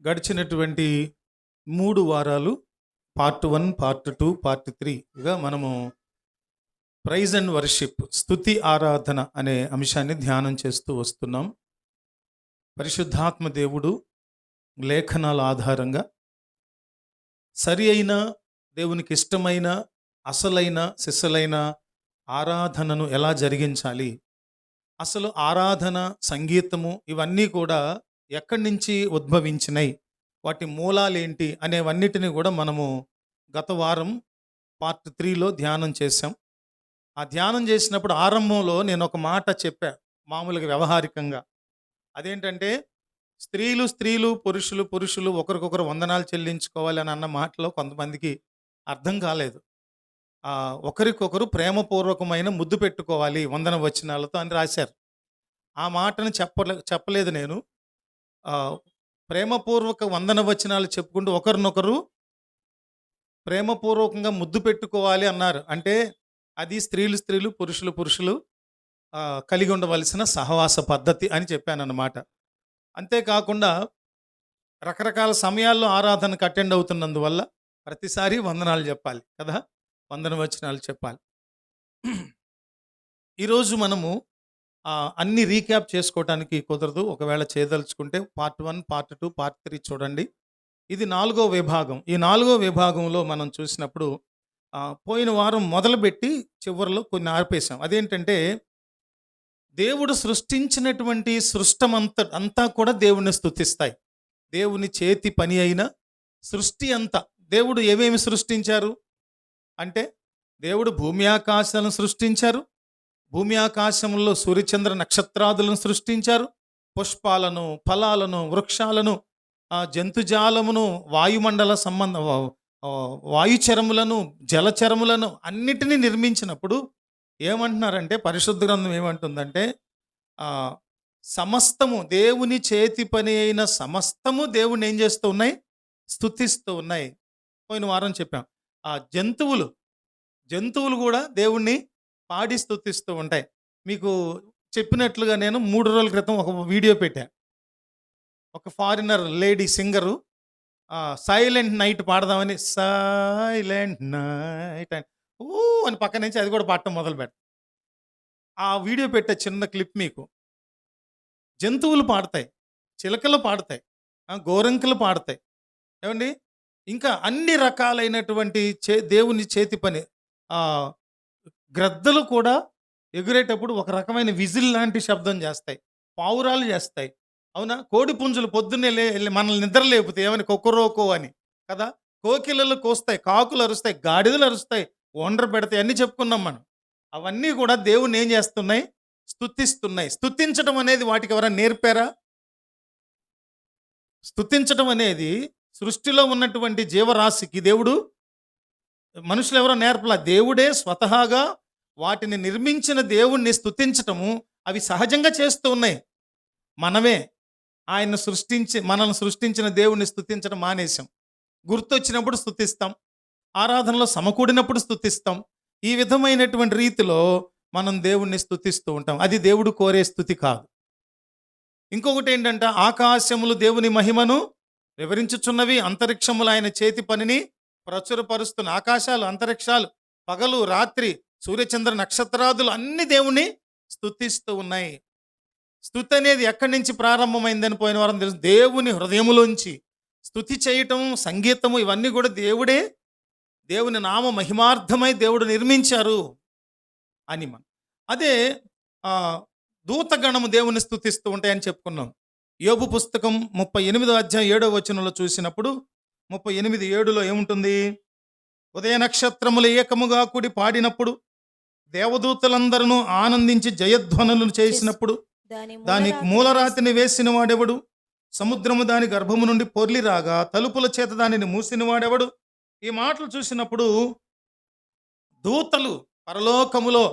గడిచినటువంటి 3 వారాలు part 1, part 2, part 3గా మనము ప్రైజ్ అండ్ వర్షిప్, స్తుతి ఆరాధన అనే అంశాన్ని ధ్యానం చేస్తూ వస్తున్నాం. పరిశుద్ధాత్మ దేవుడు లేఖనాల ఆధారంగా సరి అయిన, దేవునికి ఇష్టమైన, అసలైన సిసలైన ఆరాధనను ఎలా జరిగించాలి, అసలు ఆరాధన, సంగీతము ఇవన్నీ కూడా ఎక్కడి నుంచి ఉద్భవించినాయి, వాటి మూలాలేంటి అనేవన్నిటిని కూడా మనము గత వారం పార్ట్ 3లో ధ్యానం చేశాం. ఆ ధ్యానం చేసినప్పుడు ఆరంభంలో నేను ఒక మాట చెప్పా, మామూలుగా వ్యవహారికంగా. అదేంటంటే స్త్రీలు పురుషులు ఒకరికొకరు వందనాలు చెల్లించుకోవాలి అని అన్న మాటలో కొంతమందికి అర్థం కాలేదు. ఒకరికొకరు ప్రేమపూర్వకమైన ముద్దు పెట్టుకోవాలి వందన వచనాలతో అని రాశారు. ఆ మాటను చెప్పలేదు నేను. ప్రేమపూర్వక వందన వచనాలు చెప్పుకుంటూ ఒకరినొకరు ప్రేమపూర్వకంగా ముద్దు పెట్టుకోవాలి అన్నారు. అంటే అది స్త్రీలు పురుషులు కలిగి ఉండవలసిన సహవాస పద్ధతి అని చెప్పాను అన్నమాట. అంతేకాకుండా రకరకాల సమయాల్లో ఆరాధనకు అటెండ్ అవుతున్నందువల్ల ప్రతిసారి వందనాలు చెప్పాలి కదా, వందన వచనాలు చెప్పాలి. ఈరోజు మనము అన్ని రీక్యాప్ చేసుకోవటానికి కుదరదు. ఒకవేళ చేయదలుచుకుంటే పార్ట్ 1, పార్ట్ 2, పార్ట్ 3 చూడండి. ఇది 4వ విభాగం. ఈ 4వ విభాగంలో మనం చూసినప్పుడు పోయిన వారం మొదలుపెట్టి చివరిలో కొన్ని ఆర్పేశాం. అదేంటంటే దేవుడు సృష్టించినటువంటి అంతా కూడా దేవుణ్ణి స్తుతిస్తాయి. దేవుని చేతి పని అయిన సృష్టి అంతా, దేవుడు ఏమేమి సృష్టించారు అంటే, దేవుడు భూమి ఆకాశాలను సృష్టించారు. భూమి ఆకాశంలో సూర్యచంద్ర నక్షత్రాదులను సృష్టించారు. పుష్పాలను, ఫలాలను, వృక్షాలను, జంతుజాలమును, వాయుమండల వాయుచరములను, జలచరములను అన్నిటినీ నిర్మించినప్పుడు ఏమంటున్నారంటే, పరిశుద్ధ గ్రంథం ఏమంటుందంటే, సమస్తము దేవుని చేతి పని అయిన సమస్తము దేవుని ఏం చేస్తూ ఉన్నాయి, స్తుతిస్తూ ఉన్నాయి. పోయిన వారం చెప్పాం. జంతువులు కూడా దేవుణ్ణి పాడి స్తుతిస్తూ ఉంటాయి. మీకు చెప్పినట్లుగా నేను 3 రోజుల క్రితం ఒక వీడియో పెట్టా. ఒక foreigner lady singer silent night పాడదామని, సైలెంట్ నైట్ అని అని పక్క నుంచి అది కూడా పాడటం మొదలు పెట్ట. ఆ వీడియో పెట్టే చిన్న క్లిప్ మీకు. జంతువులు పాడతాయి, చిలకలు పాడతాయి, గోరంకలు పాడతాయి, ఏమండి, ఇంకా అన్ని రకాలైనటువంటి దేవుని చేతి పని. గ్రద్దలు కూడా ఎగురేటప్పుడు ఒక రకమైన విజిల్ లాంటి శబ్దం చేస్తాయి, పావురాలు చేస్తాయి, అవునా. కోడి పుంజులు పొద్దున్నే మనల్ని నిద్ర లేపుతాయి, ఏమని కొక్కరోకో అని కదా. కోకిలలు కోస్తాయి, కాకులు అరుస్తాయి, గాడిదలు అరుస్తాయి, ఒండ్ర పెడతాయి, అన్నీ చెప్పుకున్నాం మనం. అవన్నీ కూడా దేవుణ్ణి ఏం చేస్తున్నాయి, స్తుతిస్తున్నాయి. స్తుతించడం అనేది వాటికి ఎవరైనా నేర్పారా? స్తుతించడం అనేది సృష్టిలో ఉన్నటువంటి జీవరాశికి దేవుడు, మనుషులు ఎవరో నేర్పలా, దేవుడే స్వతహాగా వాటిని నిర్మించిన దేవుణ్ణి స్తుతించటము అవి సహజంగా చేస్తూ ఉన్నాయి. మనమే మనల్ని సృష్టించిన దేవుణ్ణి స్తుతించడం మానేశాం. గుర్తొచ్చినప్పుడు స్తుతిస్తాం, ఆరాధనలో సమకూడినప్పుడు స్తుతిస్తాం. ఈ విధమైనటువంటి రీతిలో మనం దేవుణ్ణి స్తుతిస్తూ ఉంటాం. అది దేవుడు కోరే స్తుతి కాదు. ఇంకొకటి ఏంటంటే, ఆకాశములు దేవుని మహిమను వివరించుచున్నవి, అంతరిక్షములు ఆయన చేతి పనిని ప్రచురపరుస్తున్న. ఆకాశాలు, అంతరిక్షాలు, పగలు రాత్రి, సూర్యచంద్ర నక్షత్రాదులు అన్ని దేవుణ్ణి స్తుతిస్తూ ఉన్నాయి. స్తుతి అనేది ఎక్కడి నుంచి ప్రారంభమైందని పోయిన వారం తెలుసు. దేవుని హృదయములోంచి స్తుతి చేయటం, సంగీతము ఇవన్నీ కూడా దేవుని నామ మహిమార్థమై దేవుడు నిర్మించారు అని మనం. అదే దూతగణము దేవుని స్తుతిస్తూ ఉంటాయని చెప్పుకున్నాం. యోబు పుస్తకం 38వ అధ్యాయం 7వ వచనంలో చూసినప్పుడు 38:7లో ఏముంటుంది? ఉదయ నక్షత్రములు ఏకముగా కూడి పాడినప్పుడు, దేవదూతలందరూ ఆనందించి జయధ్వనులు చేసినప్పుడు, దానికి మూలరాతిని వేసిన వాడెవడు? సముద్రము దాని గర్భము నుండి పొర్లి రాగా, తలుపుల చేత దానిని మూసిన వాడెవడు? ఈ మాటలు చూసినప్పుడు దూతలు పరలోకములో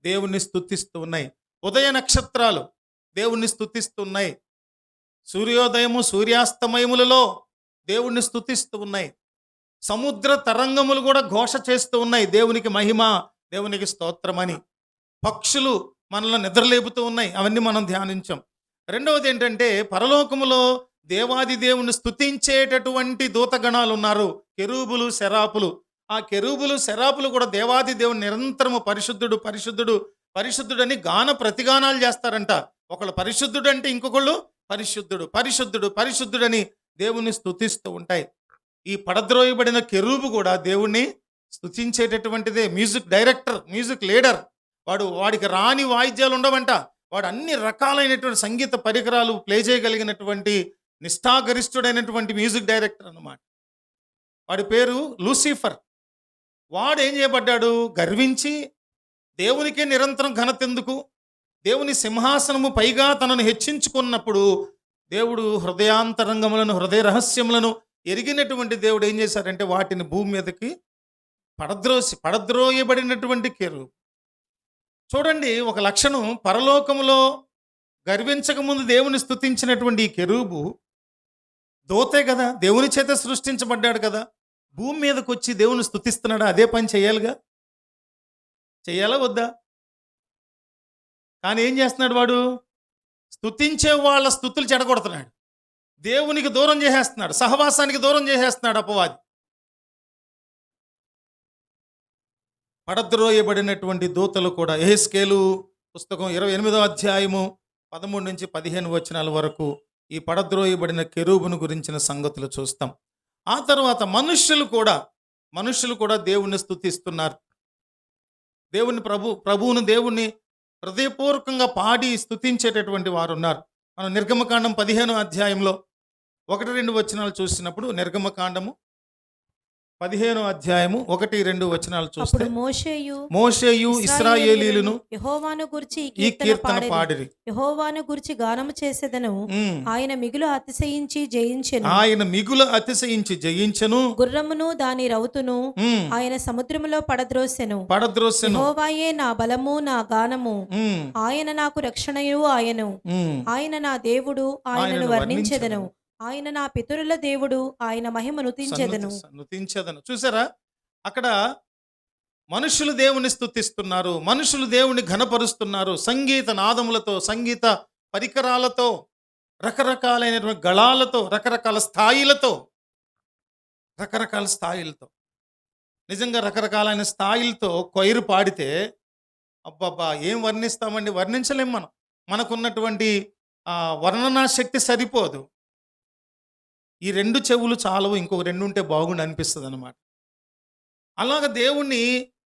దేవుణ్ణి స్తుతిస్తూ ఉన్నాయి. ఉదయ నక్షత్రాలు దేవుణ్ణి స్తుతిస్తూ ఉన్నాయి. సూర్యోదయము సూర్యాస్తమయములలో దేవుణ్ణి స్తుతిస్తూ ఉన్నాయి. సముద్ర తరంగములు కూడా ఘోష చేస్తూ ఉన్నాయి, దేవునికి మహిమ, దేవునికి స్తోత్రమని. పక్షులు మనల్ని నిద్రలేపుతూ ఉన్నాయి, అవన్నీ మనం ధ్యానించాం. రెండవది ఏంటంటే, పరలోకములో దేవాది దేవుని స్తుతించేటటువంటి దూతగణాలు ఉన్నారు, కెరూబులు శరాపులు. ఆ కెరూబులు శరాపులు కూడా దేవాది దేవుని నిరంతరము పరిశుద్ధుడు పరిశుద్ధుడు పరిశుద్ధుడని గాన ప్రతిగానాలు చేస్తారంట. ఒకళ్ళు పరిశుద్ధుడు అంటే ఇంకొకళ్ళు పరిశుద్ధుడు పరిశుద్ధుడు పరిశుద్ధుడని దేవుణ్ణి స్తుతిస్తూ ఉంటాయి. ఈ పడద్రోయబడిన కెరూబు కూడా దేవుణ్ణి స్తుతించేటటువంటిదే. మ్యూజిక్ డైరెక్టర్, మ్యూజిక్ లీడర్, వాడికి రాని వాయిద్యాలు ఉండవంట. వాడు అన్ని రకాలైనటువంటి సంగీత పరికరాలు ప్లే చేయగలిగినటువంటి నిష్ఠాగరిష్ఠుడైనటువంటి మ్యూజిక్ డైరెక్టర్ అన్నమాట. వాడి పేరు లూసిఫర్. వాడు ఏం చేయబడ్డాడు? గర్వించి దేవునికే నిరంతరం ఘనత ఎందుకు, దేవుని సింహాసనము పైగా తనను హెచ్చించుకున్నప్పుడు దేవుడు హృదయాంతరంగములను హృదయ రహస్యములను ఎరిగినటువంటి దేవుడు ఏం చేశారంటే వాటిని భూమి మీదకి పడద్రోయబడినటువంటి కెరూబు. చూడండి, ఒక లక్షణం, పరలోకములో గర్వించక ముందు దేవుని స్తుతించినటువంటి ఈ కెరూబు దోతే కదా, దేవుని చేత సృష్టించబడ్డాడు కదా, భూమి మీదకి వచ్చి దేవుని స్తుతిస్తున్నాడా? అదే పని చేయాలిగా, చేయాలా వద్దా? కానీ ఏం చేస్తున్నాడు వాడు? స్తుతించే వాళ్ళ స్తుతులు చెడగొడుతున్నాడు, దేవునికి దూరం చేసేస్తున్నాడు, సహవాసానికి దూరం చేసేస్తున్నాడు అపవాది. పడద్రోయబడినటువంటి దూతలు కూడా, యెహెజ్కేలు పుస్తకం 28వ అధ్యాయము 13 నుంచి 15 వచనాల వరకు ఈ పడద్రోయబడిన కెరూబును గురించిన సంగతులు చూస్తాం. ఆ తర్వాత మనుష్యులు కూడా దేవుణ్ణి స్తుతిస్తున్నారు. ప్రభువును దేవుణ్ణి హృదయపూర్వకంగా పాడి స్తుతించేటటువంటి వారు ఉన్నారు. మనం నిర్గమకాండం 15వ అధ్యాయంలో 1-2 వచనాలు చూసినప్పుడు, నిర్గమకాండము 15వ అధ్యాయము 1-2 వచనాలు చూస్తే, మోషేయు ఇశ్రాయేలీయులను యెహోవాను గూర్చి ఈ కీర్తన పాడిరి. యెహోవాను గూర్చి గానము చేసేదను, ఆయన మిగులు అతిశయించి జయించెను, గుర్రమును దాని రౌతును ఆయన సముద్రములో పడద్రోసెను. యెహోవాయే నా బలము నా గానము, ఆయన నాకు రక్షణయు ఆయను, ఆయన నా దేవుడు, ఆయనను వర్ణించెదను, ఆయన నా పితరుల దేవుడు, ఆయన మహిమ నుతించెదను. చూసారా, అక్కడ మనుషులు దేవుని స్తుతిస్తున్నారు, మనుషులు దేవుని ఘనపరుస్తున్నారు. సంగీత నాదములతో, సంగీత పరికరాలతో, రకరకాలైనటువంటి గళాలతో, రకరకాల స్థాయిలతో నిజంగా రకరకాలైన స్థాయిలతో కొయిరు పాడితే అబ్బబ్బా ఏం వర్ణిస్తామండి, వర్ణించలేం. మనకున్నటువంటి వర్ణనా శక్తి సరిపోదు. ఈ 2 చెవులు చాలవు, ఇంకొక 2 ఉంటే బాగుండి అనిపిస్తుంది అనమాట. అలాగ దేవుణ్ణి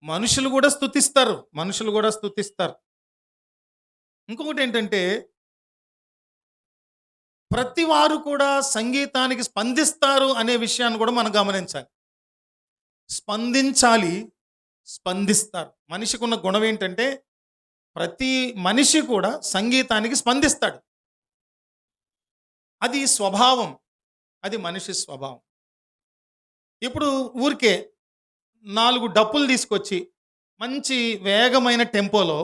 మనుషులు కూడా స్తుతిస్తారు. ఇంకొకటి ఏంటంటే, ప్రతి వారు కూడా సంగీతానికి స్పందిస్తారు అనే విషయాన్ని కూడా మనం గమనించాలి. స్పందిస్తారు. మనిషికి ఉన్న గుణం ఏంటంటే, ప్రతి మనిషి కూడా సంగీతానికి స్పందిస్తాడు. అది స్వభావం, అది మనిషి స్వభావం. ఇప్పుడు ఊరికే 4 డప్పులు తీసుకొచ్చి మంచి వేగమైన టెంపోలో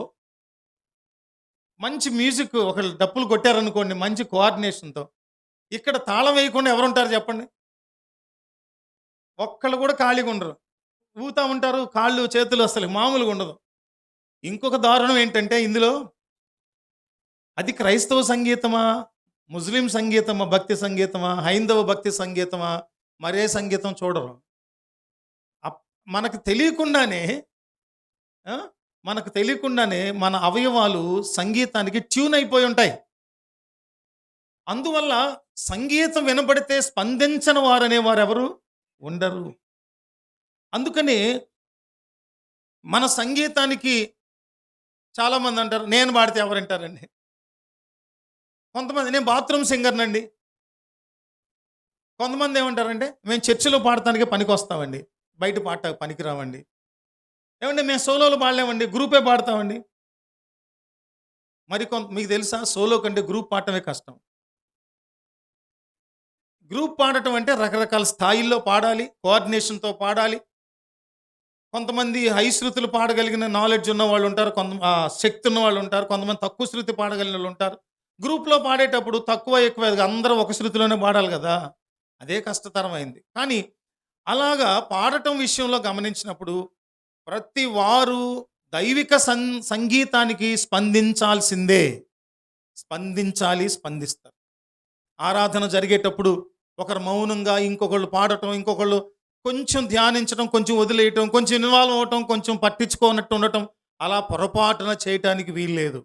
మంచి మ్యూజిక్ ఒక డప్పులు కొట్టారనుకోండి, మంచి కోఆర్డినేషన్తో, ఇక్కడ తాళం వేయకుండా ఎవరుంటారు చెప్పండి? ఒక్కళ్ళు కూడా ఖాళీగా ఉండరు, ఊతా ఉంటారు, కాళ్ళు చేతులు అసలు మామూలుగా ఉండదు. ఇంకొక దారుణం ఏంటంటే, ఇందులో అది క్రైస్తవ సంగీతమా, ముస్లిం సంగీతమా, భక్తి సంగీతమా, హైందవ భక్తి సంగీతమా, మరే సంగీతం చూడరు. మనకు తెలియకుండానే మన అవయవాలు సంగీతానికి ట్యూన్ అయిపోయి ఉంటాయి. అందువల్ల సంగీతం వినబడితే స్పందించని వారనేవారు ఎవరు ఉండరు. అందుకని మన సంగీతానికి చాలామంది అంటారు, నేను పాడితే ఎవరంటారండి. కొంతమంది, నేను బాత్రూమ్ సింగర్నండి. కొంతమంది ఏమంటారంటే, మేము చర్చిలో పాడటానికి పనికి వస్తామండి, బయట పాట పనికిరామండి. ఏమంటే మేము సోలోలు పాడలేమండి, గ్రూపే పాడతామండి. మీకు తెలుసా, సోలో కంటే గ్రూప్ పాడటమే కష్టం. గ్రూప్ పాడటం అంటే రకరకాల స్థాయిల్లో పాడాలి, కోఆర్డినేషన్తో పాడాలి. కొంతమంది హై శృతులు పాడగలిగిన నాలెడ్జ్ ఉన్న వాళ్ళు ఉంటారు, శక్తి ఉన్న వాళ్ళు ఉంటారు, కొంతమంది తక్కువ శృతి పాడగలిగిన వాళ్ళు ఉంటారు. గ్రూప్లో పాడేటప్పుడు తక్కువ ఎక్కువ అందరూ ఒక శృతిలోనే పాడాలి కదా, అదే కష్టతరమైంది. కానీ అలాగా పాడటం విషయంలో గమనించినప్పుడు ప్రతి వారు దైవిక సంగీతానికి స్పందించాల్సిందే. స్పందిస్తారు. ఆరాధన జరిగేటప్పుడు ఒకరు మౌనంగా, ఇంకొకళ్ళు పాడటం, ఇంకొకళ్ళు కొంచెం ధ్యానించడం, కొంచెం వదిలేయటం, కొంచెం ఇన్వాల్వ్ అవ్వటం, కొంచెం పట్టించుకోనట్టు ఉండటం, అలా పొరపాటున చేయటానికి వీల్లేదు.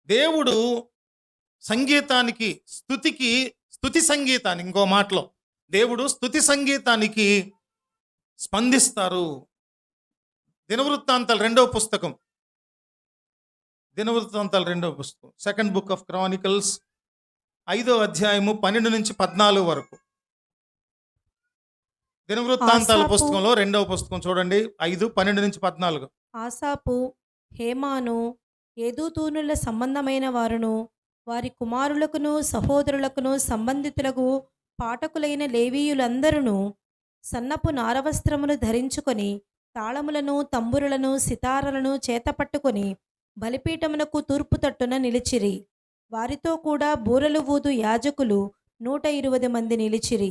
దేవుడు సంగీతానికి, స్తుతి సంగీతానికి, ఇంకో మాటలో దేవుడు స్తుతి సంగీతానికి స్పందిస్తారు. దినవృత్తాంతాలు 2వ పుస్తకం, దినవృత్తాంతాలు 2వ పుస్తకం, సెకండ్ బుక్ ఆఫ్ క్రానికల్స్ 5వ అధ్యాయము 12 నుంచి 14 వరకు. దినవృత్తాంతాల ఆసాపు పుస్తకంలో 2వ పుస్తకం చూడండి, 5:12 నుంచి 14. ఆసాపు, హేమాను, ఏదూతూనుల సంబంధమైన వారును వారి కుమారులకును సహోదరులకును సంబంధితులకు పాఠకులైన లేవీయులందరూ సన్నపు నారవస్త్రములు ధరించుకొని తాళములను తంబురులను సితారలను చేతపట్టుకొని బలిపీఠమునకు తూర్పు తట్టున నిలిచిరి. వారితో కూడా బూరలు ఊదు యాజకులు 120 మంది నిలిచిరి.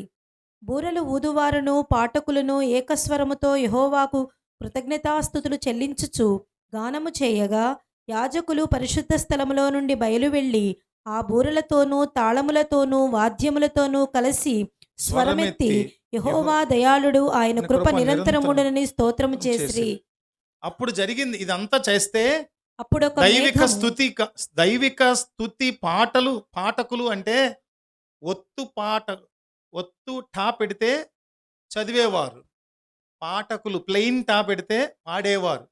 బూరలు ఊదువారును పాఠకులను ఏకస్వరముతో యెహోవాకు కృతజ్ఞతాస్తుతులు చెల్లించుచు గానము చేయగా, యాజకులు పరిశుద్ధ స్థలములో నుండి బయలువెళ్ళి ఆ బూరలతోనూ తాళములతోనూ వాద్యములతోనూ కలిసి స్వరమెత్తి యెహోవా దయాళుడు, ఆయన కృప నిరంతరముండునని స్తోత్రము చేసిరి. అప్పుడు జరిగింది ఇదంతా చేస్తే అప్పుడొక దైవిక స్తుతి పాటకులు అంటే ఒత్తు టా పెడితే చదివేవారు, పాఠకులు ప్లెయిన్ టా పెడితే పాడేవారు.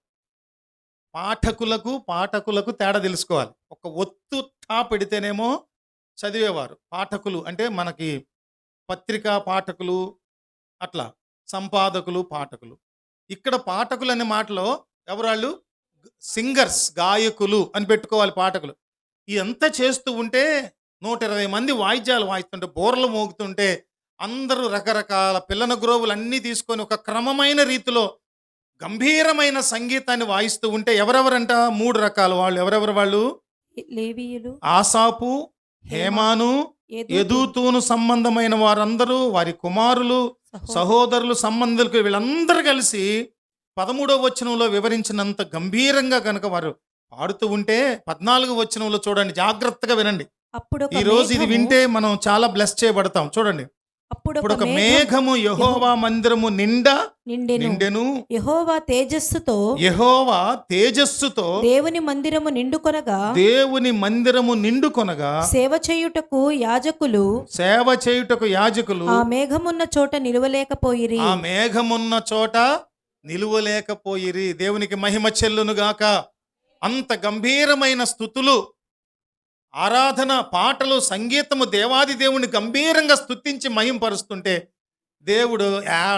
పాఠకులకు తేడా తెలుసుకోవాలి. ఒక ఒత్తు టా పెడితేనేమో చదివేవారు. పాఠకులు అంటే మనకి పత్రికా పాఠకులు, అట్లా సంపాదకులు, పాఠకులు. ఇక్కడ పాఠకులు అనే మాటలో ఎవరాళ్ళు? సింగర్స్, గాయకులు అని పెట్టుకోవాలి పాఠకులు. ఇదంతా చేస్తూ ఉంటే 120 మంది వాయిద్యాలు వాయిస్తుంటే, బోర్లు మోగుతుంటే, అందరూ రకరకాల పిల్లన గ్రోవులు అన్నీ తీసుకొని ఒక క్రమమైన రీతిలో గంభీరమైన సంగీతాన్ని వాయిస్తూ ఉంటే ఎవరెవరంట? 3 రకాల వాళ్ళు. ఎవరెవరు వాళ్ళు? లేవీయులు, ఆసాపు, హేమాను, యెదూతూను సంబంధమైన వారందరూ, వారి కుమారులు, సహోదరులు, సంబంధులకు, వీళ్ళందరూ కలిసి 13వ వచనంలో వివరించినంత గంభీరంగా కనుక వారు పాడుతూ ఉంటే 14వ వచనంలో చూడండి, జాగ్రత్తగా వినండి. ఈ రోజు ఇది వింటే మనం చాలా బ్లెస్ చేయబడతాం. చూడండి, అప్పుడు ఒక మేఘము యెహోవా మందిరము నిండెను. యెహోవా తేజస్సుతో దేవుని మందిరము నిండుకొనగా సేవ చేయుటకు యాజకులు ఆ మేఘమున్న చోట నిలువలేకపోయిరి. దేవునికి మహిమ చెల్లునుగాక. అంత గంభీరమైన స్తుతులు, ఆరాధన, పాటలు, సంగీతము, దేవాది దేవుని గంభీరంగా స్తుతించి మహింపరుస్తుంటే దేవుడు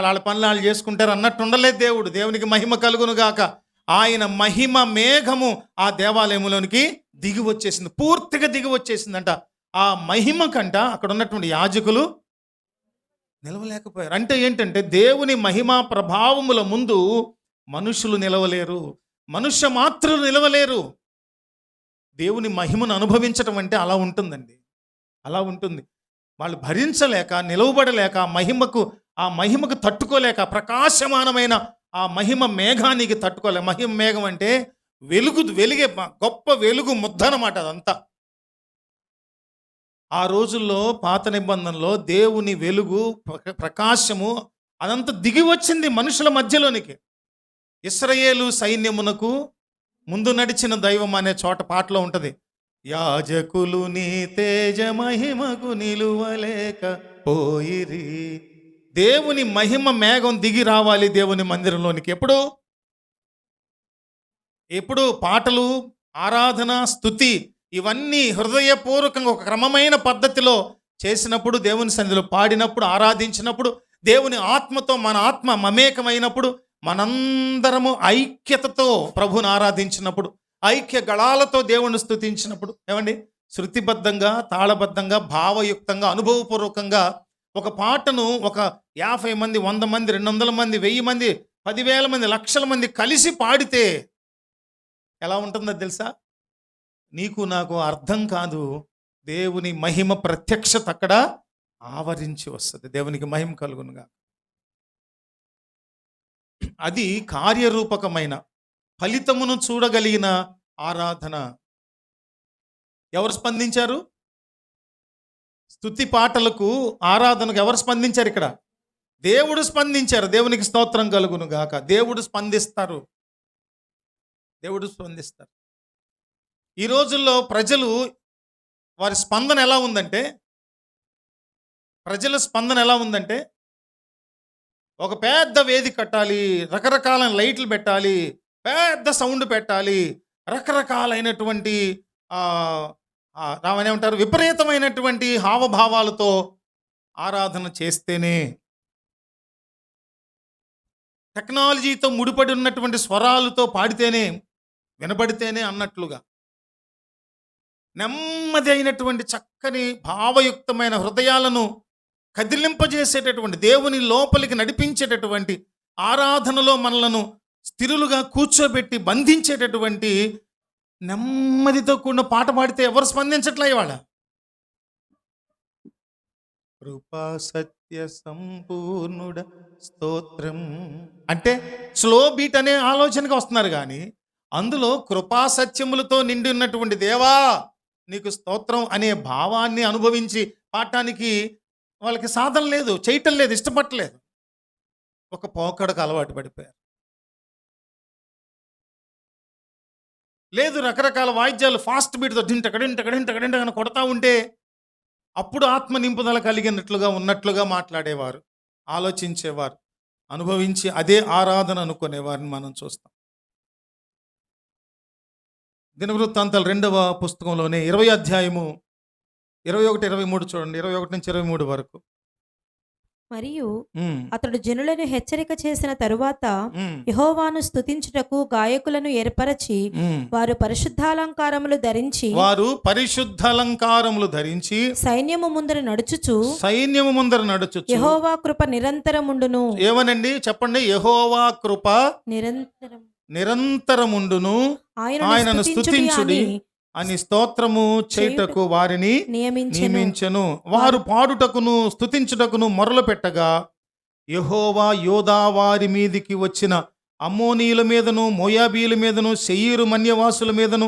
వాళ్ళ పనులు చేసుకుంటారు అన్నట్టు ఉండలేదు. దేవునికి మహిమ కలుగునుగాక. ఆయన మహిమ మేఘము ఆ దేవాలయంలోనికి దిగి వచ్చేసింది, పూర్తిగా దిగి వచ్చేసిందంట. ఆ మహిమ కంట అక్కడ ఉన్నటువంటి యాజకులు నిలవలేకపోయారు. అంటే ఏంటంటే దేవుని మహిమా ప్రభావముల ముందు మనుషులు నిలవలేరు, మనుష్య మాత్రులు నిలవలేరు. దేవుని మహిమను అనుభవించటం అంటే అలా ఉంటుందండి, అలా ఉంటుంది. వాళ్ళు భరించలేక, నిలవబడలేక, ఆ మహిమకు తట్టుకోలేక, ప్రకాశమానమైన ఆ మహిమ మేఘానికి తట్టుకోలేక. మహిమ మేఘం అంటే వెలిగే గొప్ప వెలుగు ముద్ద అన్నమాట అదంతా. ఆ రోజుల్లో పాత నిబంధనలో దేవుని వెలుగు, ప్రకాశము అదంతా దిగి వచ్చింది మనుషుల మధ్యలోనికి. ఇశ్రాయేలు సైన్యమునకు ముందు నడిచిన దైవం అనే చోట పాటలో ఉంటది, యాజకులు నీ తేజ మహిమకు నిలువలేక పోయిరి. దేవుని మహిమ మేఘం దిగి రావాలి దేవుని మందిరంలోనికి. ఎప్పుడు పాటలు, ఆరాధన, స్తుతి ఇవన్నీ హృదయపూర్వకంగా ఒక క్రమమైన పద్ధతిలో చేసినప్పుడు, దేవుని సన్నిధిలో పాడినప్పుడు, ఆరాధించినప్పుడు, దేవుని ఆత్మతో మన ఆత్మ మమేకమైనప్పుడు, మనందరము ఐక్యతతో ప్రభుని ఆరాధించినప్పుడు, ఐక్య గళాలతో దేవుని స్తుతించినప్పుడు, ఏమండి, శృతిబద్ధంగా, తాళబద్ధంగా, భావయుక్తంగా, అనుభవపూర్వకంగా ఒక పాటను ఒక 50 మంది, 100 మంది, 200 మంది, 1000 మంది, 10,000 మంది, లక్షల మంది కలిసి పాడితే ఎలా ఉంటుందో తెలుసా? నీకు నాకు అర్థం కాదు. దేవుని మహిమ ప్రత్యక్షత అక్కడ ఆవరించి వస్తుంది. దేవునికి మహిమ కలుగునుగా. అది కార్యరూపకమైన ఫలితమును చూడగలిగిన ఆరాధన. ఎవరు స్పందించారు? స్తుతి పాటలకు ఆరాధనకు ఎవరు స్పందించారు ఇక్కడ? దేవుడు స్పందించారు. దేవునికి స్తోత్రం కలుగును గాక. దేవుడు స్పందిస్తారు. దేవుడు స్పందిస్తారు. ఈ రోజుల్లో ప్రజలు వారి స్పందన ఎలా ఉందంటే, ప్రజల స్పందన ఎలా ఉందంటే, ఒక పెద్ద వేదిక కట్టాలి, రకరకాల లైట్లు పెట్టాలి, పెద్ద సౌండ్ పెట్టాలి, రకరకాలైనటువంటి ఏమంటారు విపరీతమైనటువంటి హావభావాలతో ఆరాధన చేస్తేనే, టెక్నాలజీతో ముడిపడి ఉన్నటువంటి స్వరాలతో పాడితేనే, వినబడితేనే అన్నట్లుగా నెమ్మది అయినటువంటి చక్కని భావయుక్తమైన హృదయాలను కదిలింపజేసేటటువంటి, దేవుని లోపలికి నడిపించేటటువంటి, ఆరాధనలో మనలను స్థిరులుగా కూర్చోబెట్టి బంధించేటటువంటి నెమ్మదితో కూడిన పాట పాడితే ఎవరు స్పందించట్లే ఇవాళ. కృపా సత్య సంపూర్ణుడ స్తోత్రం అంటే స్లో బీట్ అనే ఆలోచనకి వస్తున్నారు, కానీ అందులో కృపా సత్యములతో నిండి ఉన్నటువంటి దేవా నీకు స్తోత్రం అనే భావాన్ని అనుభవించి పాడటానికి వాళ్ళకి సాధన లేదు, చేయటం లేదు, ఇష్టపడలేదు. ఒక పోకడకు అలవాటు పడిపోయారు. లేదు, రకరకాల వాయిద్యాలు ఫాస్ట్ బీట్తో డింటకడింటకడింటకడింటకని కొడతా ఉంటే అప్పుడు ఆత్మ నింపుదల కలిగినట్లుగా ఉన్నట్లుగా మాట్లాడేవారు, ఆలోచించేవారు, అనుభవించి అదే ఆరాధన అనుకునేవారిని మనం చూస్తాం. దినవృత్తాంతాలు 2వ పుస్తకంలోనే 20వ అధ్యాయము 21-23 చూడండి, 21 నుంచి 23 వరకు. మరియు అతడు జనులను హెచ్చరిక చేసిన తరువాత యెహోవాను స్తుతించుటకు గాయకులను ఏర్పరచి వారు పరిశుద్ధాలంకారములు ధరించి సైన్యము ముందర నడుచుచు యెహోవా కృప నిరంతరముండును. ఏమనండి చెప్పండి? యెహోవా కృప నిరంతరముండును, ఆయనను స్తుతించుడి అని స్తోత్రము చేయుటకు వారిని నియమించెను. వారు పాడుటకును స్తుతించుటకును మొరలు పెట్టగా యెహోవా యోధా వారి మీదికి వచ్చిన అమ్మోనీయుల మీదను, మోయాబీల మీదను, శెయీరు మన్యవాసుల మీదను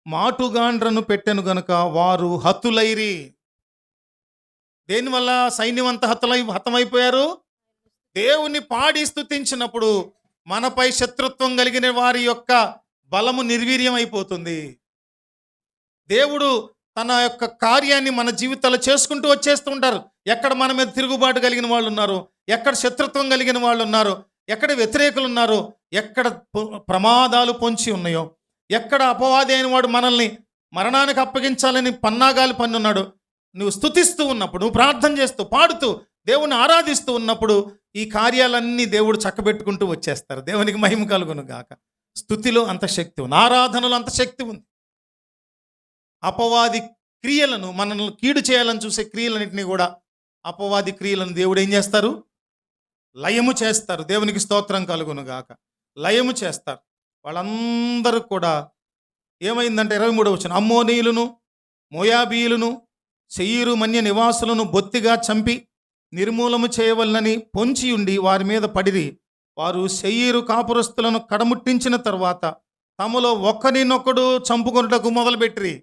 మాటుగాండ్రను పెట్టెను గనుక వారు హతులైరి. దేనివల్ల సైన్యం అంతా హతమైపోయారు? దేవుని పాడి స్తుతించినప్పుడు మనపై శత్రుత్వం కలిగిన వారి యొక్క బలము నిర్వీర్యం అయిపోతుంది. దేవుడు తన యొక్క కార్యాన్ని మన జీవితాల్లో చేసుకుంటూ వచ్చేస్తుంటారు. ఎక్కడ మన మీద తిరుగుబాటు కలిగిన వాళ్ళు ఉన్నారు, ఎక్కడ శత్రుత్వం కలిగిన వాళ్ళు ఉన్నారు, ఎక్కడ వ్యతిరేకులు ఉన్నారు, ఎక్కడ ప్రమాదాలు పొంచి ఉన్నాయో, ఎక్కడ అపవాది అయిన వాడు మనల్ని మరణానికి అప్పగించాలని పన్నాగాలు పన్నున్నాడు, నువ్వు స్తుతిస్తూ ఉన్నప్పుడు, నువ్వు ప్రార్థన చేస్తూ పాడుతూ దేవుని ఆరాధిస్తూ ఉన్నప్పుడు ఈ కార్యాలన్నీ దేవుడు చక్కబెట్టుకుంటూ వచ్చేస్తారు. దేవునికి మహిమ కలుగును గాక. స్తుతిలో అంత శక్తి ఉంది, ఆరాధనలో అంత శక్తి ఉంది. అపవాది క్రియలను, మనల్ని కీడు చేయాలని చూసే క్రియలన్నింటినీ కూడా, అపవాది క్రియలను దేవుడు ఏం చేస్తారు? లయము చేస్తారు. దేవునికి స్తోత్రం కలుగును గాక. లయము చేస్తారు. వాళ్ళందరూ కూడా ఏమైందంటే 23వ వచనం, అమ్మోనీయులను, మోయాబీయులను, శెయీరు మన్య నివాసులను బొత్తిగా చంపి నిర్మూలము చేయవలనని పొంచి ఉండి వారి మీద పడిరి. వారు శెయీరు కాపురస్తులను కడముట్టించిన తర్వాత తమలో ఒకరినొకడు చంపుకొనుటకు మొదలుపెట్టిరి.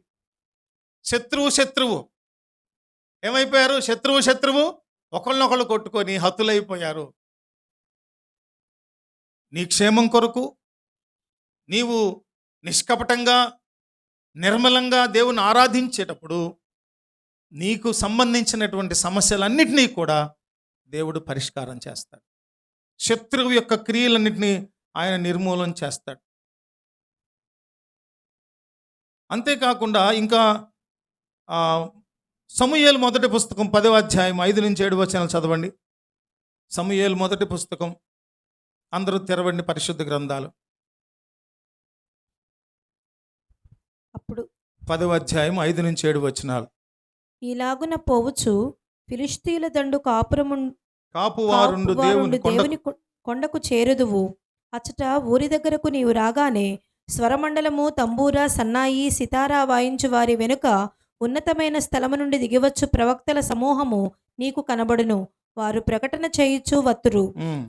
శత్రువు ఏమైపోయారు? శత్రువు ఒకళ్ళనొకళ్ళు కొట్టుకొని హతులైపోయారు. నీ క్షేమం కొరకు నీవు నిష్కపటంగా నిర్మలంగా దేవుని ఆరాధించేటప్పుడు నీకు సంబంధించినటువంటి సమస్యలన్నిటినీ కూడా దేవుడు పరిష్కారం చేస్తాడు. శత్రువు యొక్క క్రియలన్నింటినీ ఆయన నిర్మూలన చేస్తాడు. అంతేకాకుండా ఇంకా సమూయేలు మొదటి పుస్తకం 10వ అధ్యాయం 5-7 వచనాలు చదవండి. సమూయేలు మొదటి పుస్తకం, అందరూ తెరవండి పరిశుద్ధ గ్రంథాలు. అప్పుడు 10వ అధ్యాయం 5-7 వచనాలు. ఇలాగున పోవచ్చు ఫిలిష్తీయుల దండు కాపువారుండు దేవుని కొండకు చేరుదువు. అచ్చట ఊరి దగ్గరకు నీవు రాగానే స్వరమండలము, తంబూరా, సన్నాయి, సితారా వాయించు వారి వెనుక ఉన్నతమైన స్థలము నుండి దిగివచ్చు ప్రవక్తల సమూహము నీకు కనబడును. వారు ప్రకటన చేయుచు వత్తురు.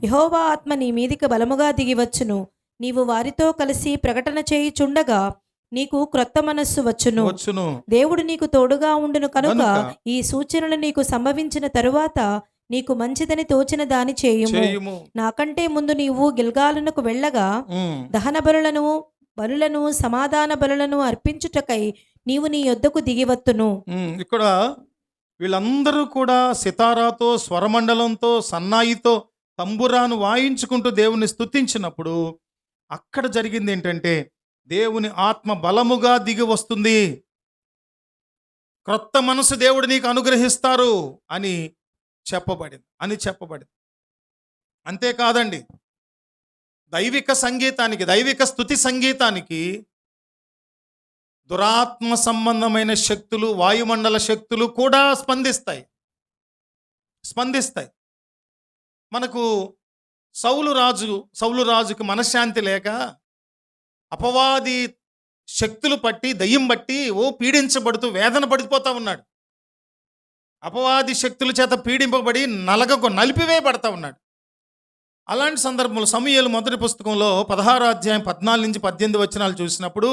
యెహోవా ఆత్మ నీ మీదికి బలముగా దిగివచ్చును. నీవు వారితో కలిసి ప్రకటన చేయుచుండగా నీకు క్రొత్త మనస్సు వచ్చును. వచ్చును. దేవుడు నీకు తోడుగా ఉండును కనుక కనుక ఈ సూచనలు నీకు సంభవించిన తరువాత నీకు మంచిదని తోచిన దాని చేయుము. చేయుము. నాకంటే ముందు నీవు గిల్గాలునకు వెళ్ళగా దహన బలులను సమాధాన బలులను అర్పించుటకై నీవు నీ యొద్దకు దిగివత్తును. ఇక్కడ వీళ్ళందరూ కూడా సితారాతో, స్వరమండలంతో, సన్నాయితో, తంబురాను వాయించుకుంటూ దేవుని స్తుతించినప్పుడు అక్కడ జరిగింది ఏంటంటే దేవుని ఆత్మ బలముగా దిగి వస్తుంది. క్రొత్త మనసు దేవుడు నీకు అనుగ్రహిస్తారు అని చెప్పబడింది. అంతేకాదండి, దైవిక సంగీతానికి, దైవిక స్తుతి సంగీతానికి దురాత్మ సంబంధమైన శక్తులు, వాయుమండల శక్తులు కూడా స్పందిస్తాయి. మనకు సౌలు రాజుకి మనశ్శాంతి లేక అపవాది శక్తులు పట్టి, దయ్యం బట్టి పీడించబడుతూ వేదన పడిపోతా ఉన్నాడు. అపవాది శక్తుల చేత పీడింపబడి నలిపివేయబడతా ఉన్నాడు. అలాంటి సందర్భంలో సమూయేలు మొదటి పుస్తకంలో 16వ అధ్యాయం 14 నుంచి 18 వచనాలు చూసినప్పుడు,